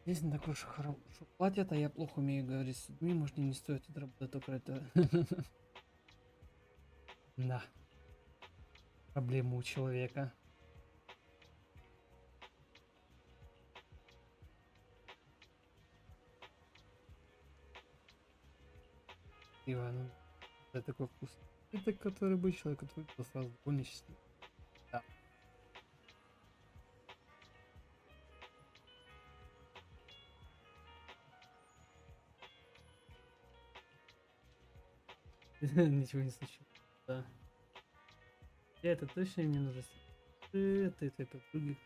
[SPEAKER 1] Здесь не такой уж хорошо платят, а я плохо умею говорить с людьми, может мне не стоит это работать, только это. Да. Проблема у человека. Иван, это такой вкус. Это который бы человек отвыкл сразу довольно счастливый. Да. Ничего не случилось. Да. Это точно не нужно. Это подруги.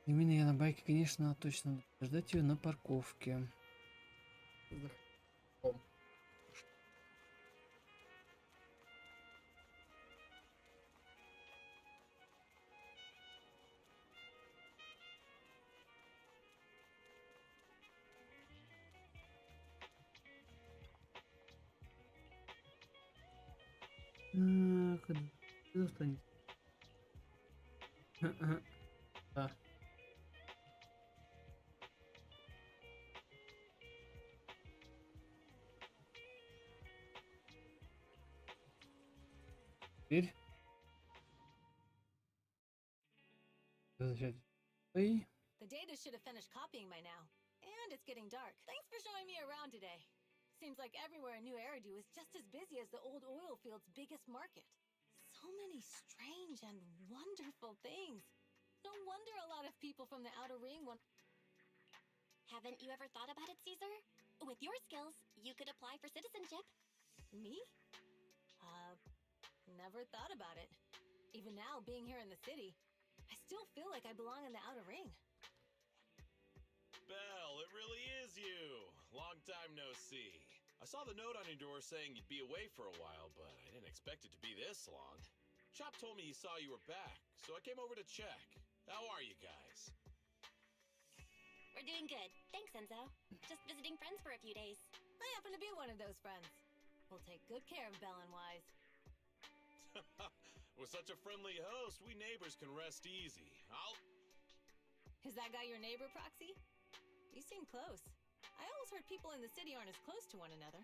[SPEAKER 1] Именно я на байке, конечно, точно надо ждать ее на парковке. Когда останется? Да. Теперь. Ой.
[SPEAKER 2] The data should have finished copying by now. And it's getting dark. Thanks for showing me around today. Seems like everywhere in New Eridu is just as busy as the old oil field's biggest market. So many strange and wonderful things. No wonder a lot of people from the Outer Ring want...
[SPEAKER 5] Haven't you ever thought about it, Caesar? With your skills, you could apply for citizenship.
[SPEAKER 2] Me? Never thought about it. Even now, being here in the city, I still feel like I belong in the Outer Ring.
[SPEAKER 12] Belle, it really is you! Long time no see. I saw the note on your door saying you'd be away for a while, but I didn't expect it to be this long. Chop told me he saw you were back, so I came over to check. How are you guys?
[SPEAKER 5] We're doing good. Thanks, Enzo. Just visiting friends for a few days.
[SPEAKER 2] I happen to be one of those friends. We'll take good care of Belle and Wise.
[SPEAKER 12] With such a friendly host, we neighbors can rest easy.
[SPEAKER 2] Is that guy your neighbor, Proxy? You seem close. I always heard people in the city aren't as close to one another.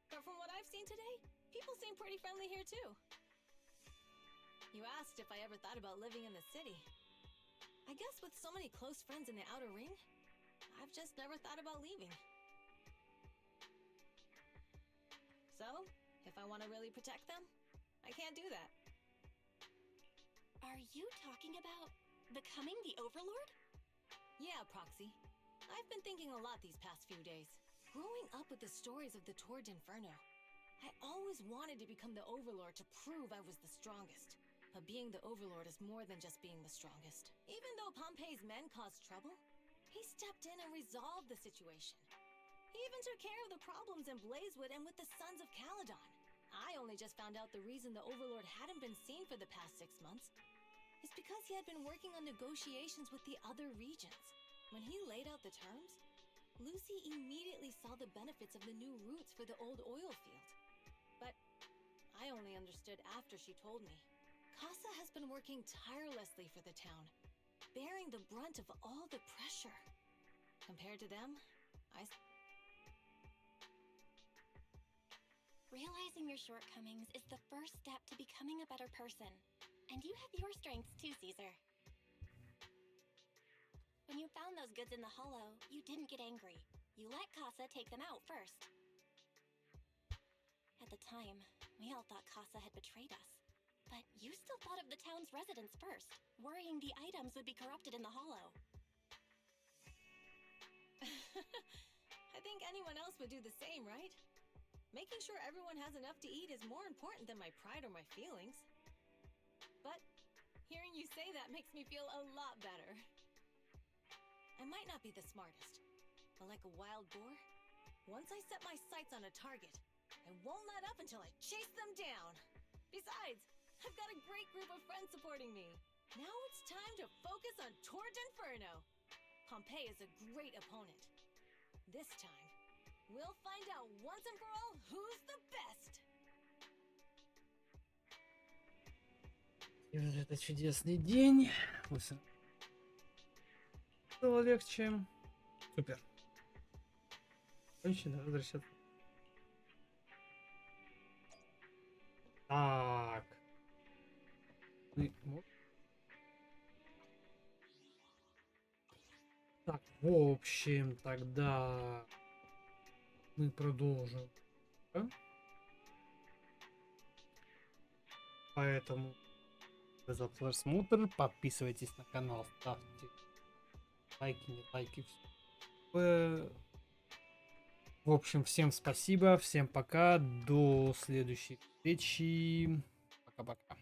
[SPEAKER 2] But from what I've seen today, people seem pretty friendly here too. You asked if I ever thought about living in the city. I guess with so many close friends in the Outer Ring, I've just never thought about leaving. So, if I want to really protect them, I can't do that.
[SPEAKER 5] Are you talking about becoming the Overlord?
[SPEAKER 2] Yeah, Proxy. I've been thinking a lot these past few days. Growing up with the stories of the Tord Inferno, I always wanted to become the Overlord to prove I was the strongest. But being the Overlord is more than just being the strongest. Even though Pompey's men caused trouble, he stepped in and resolved the situation. He even took care of the problems in Blazewood and with the Sons of Caledon. I only just found out the reason the Overlord hadn't been seen for the past 6 months is because he had been working on negotiations with the other regions. When he laid out the terms, Lucy immediately saw the benefits of the new routes for the old oil field. But I only understood after she told me. Casa has been working tirelessly for the town, bearing the brunt of all the pressure. Compared to them,
[SPEAKER 5] Realizing your shortcomings is the first step to becoming a better person. And you have your strengths too, Caesar. When you found those goods in the hollow, you didn't get angry. You let Casa take them out first. At the time, we all thought Casa had betrayed us. But you still thought of the town's residents first, worrying the items would be corrupted in the hollow.
[SPEAKER 2] I think anyone else would do the same, right? Making sure everyone has enough to eat is more important than my pride or my feelings. But hearing you say that makes me feel a lot better. I might not be the smartest, but like a wild boar, once I set my sights on a target, I won't let up until I chase them down. Besides, I've got a great group of friends supporting me. Now it's time to focus on Tord Inferno. Pompey is a great opponent. This time, we'll find out once and for all who's the best.
[SPEAKER 1] И вот это чудесный день. Стало легче. Супер. Кончено, возвращаться. Так. Так, в общем, тогда мы продолжим. Да? Поэтому за просмотр, подписывайтесь на канал, ставьте лайки, не лайки. В общем, всем спасибо, всем пока, до следующей встречи. Пока-пока.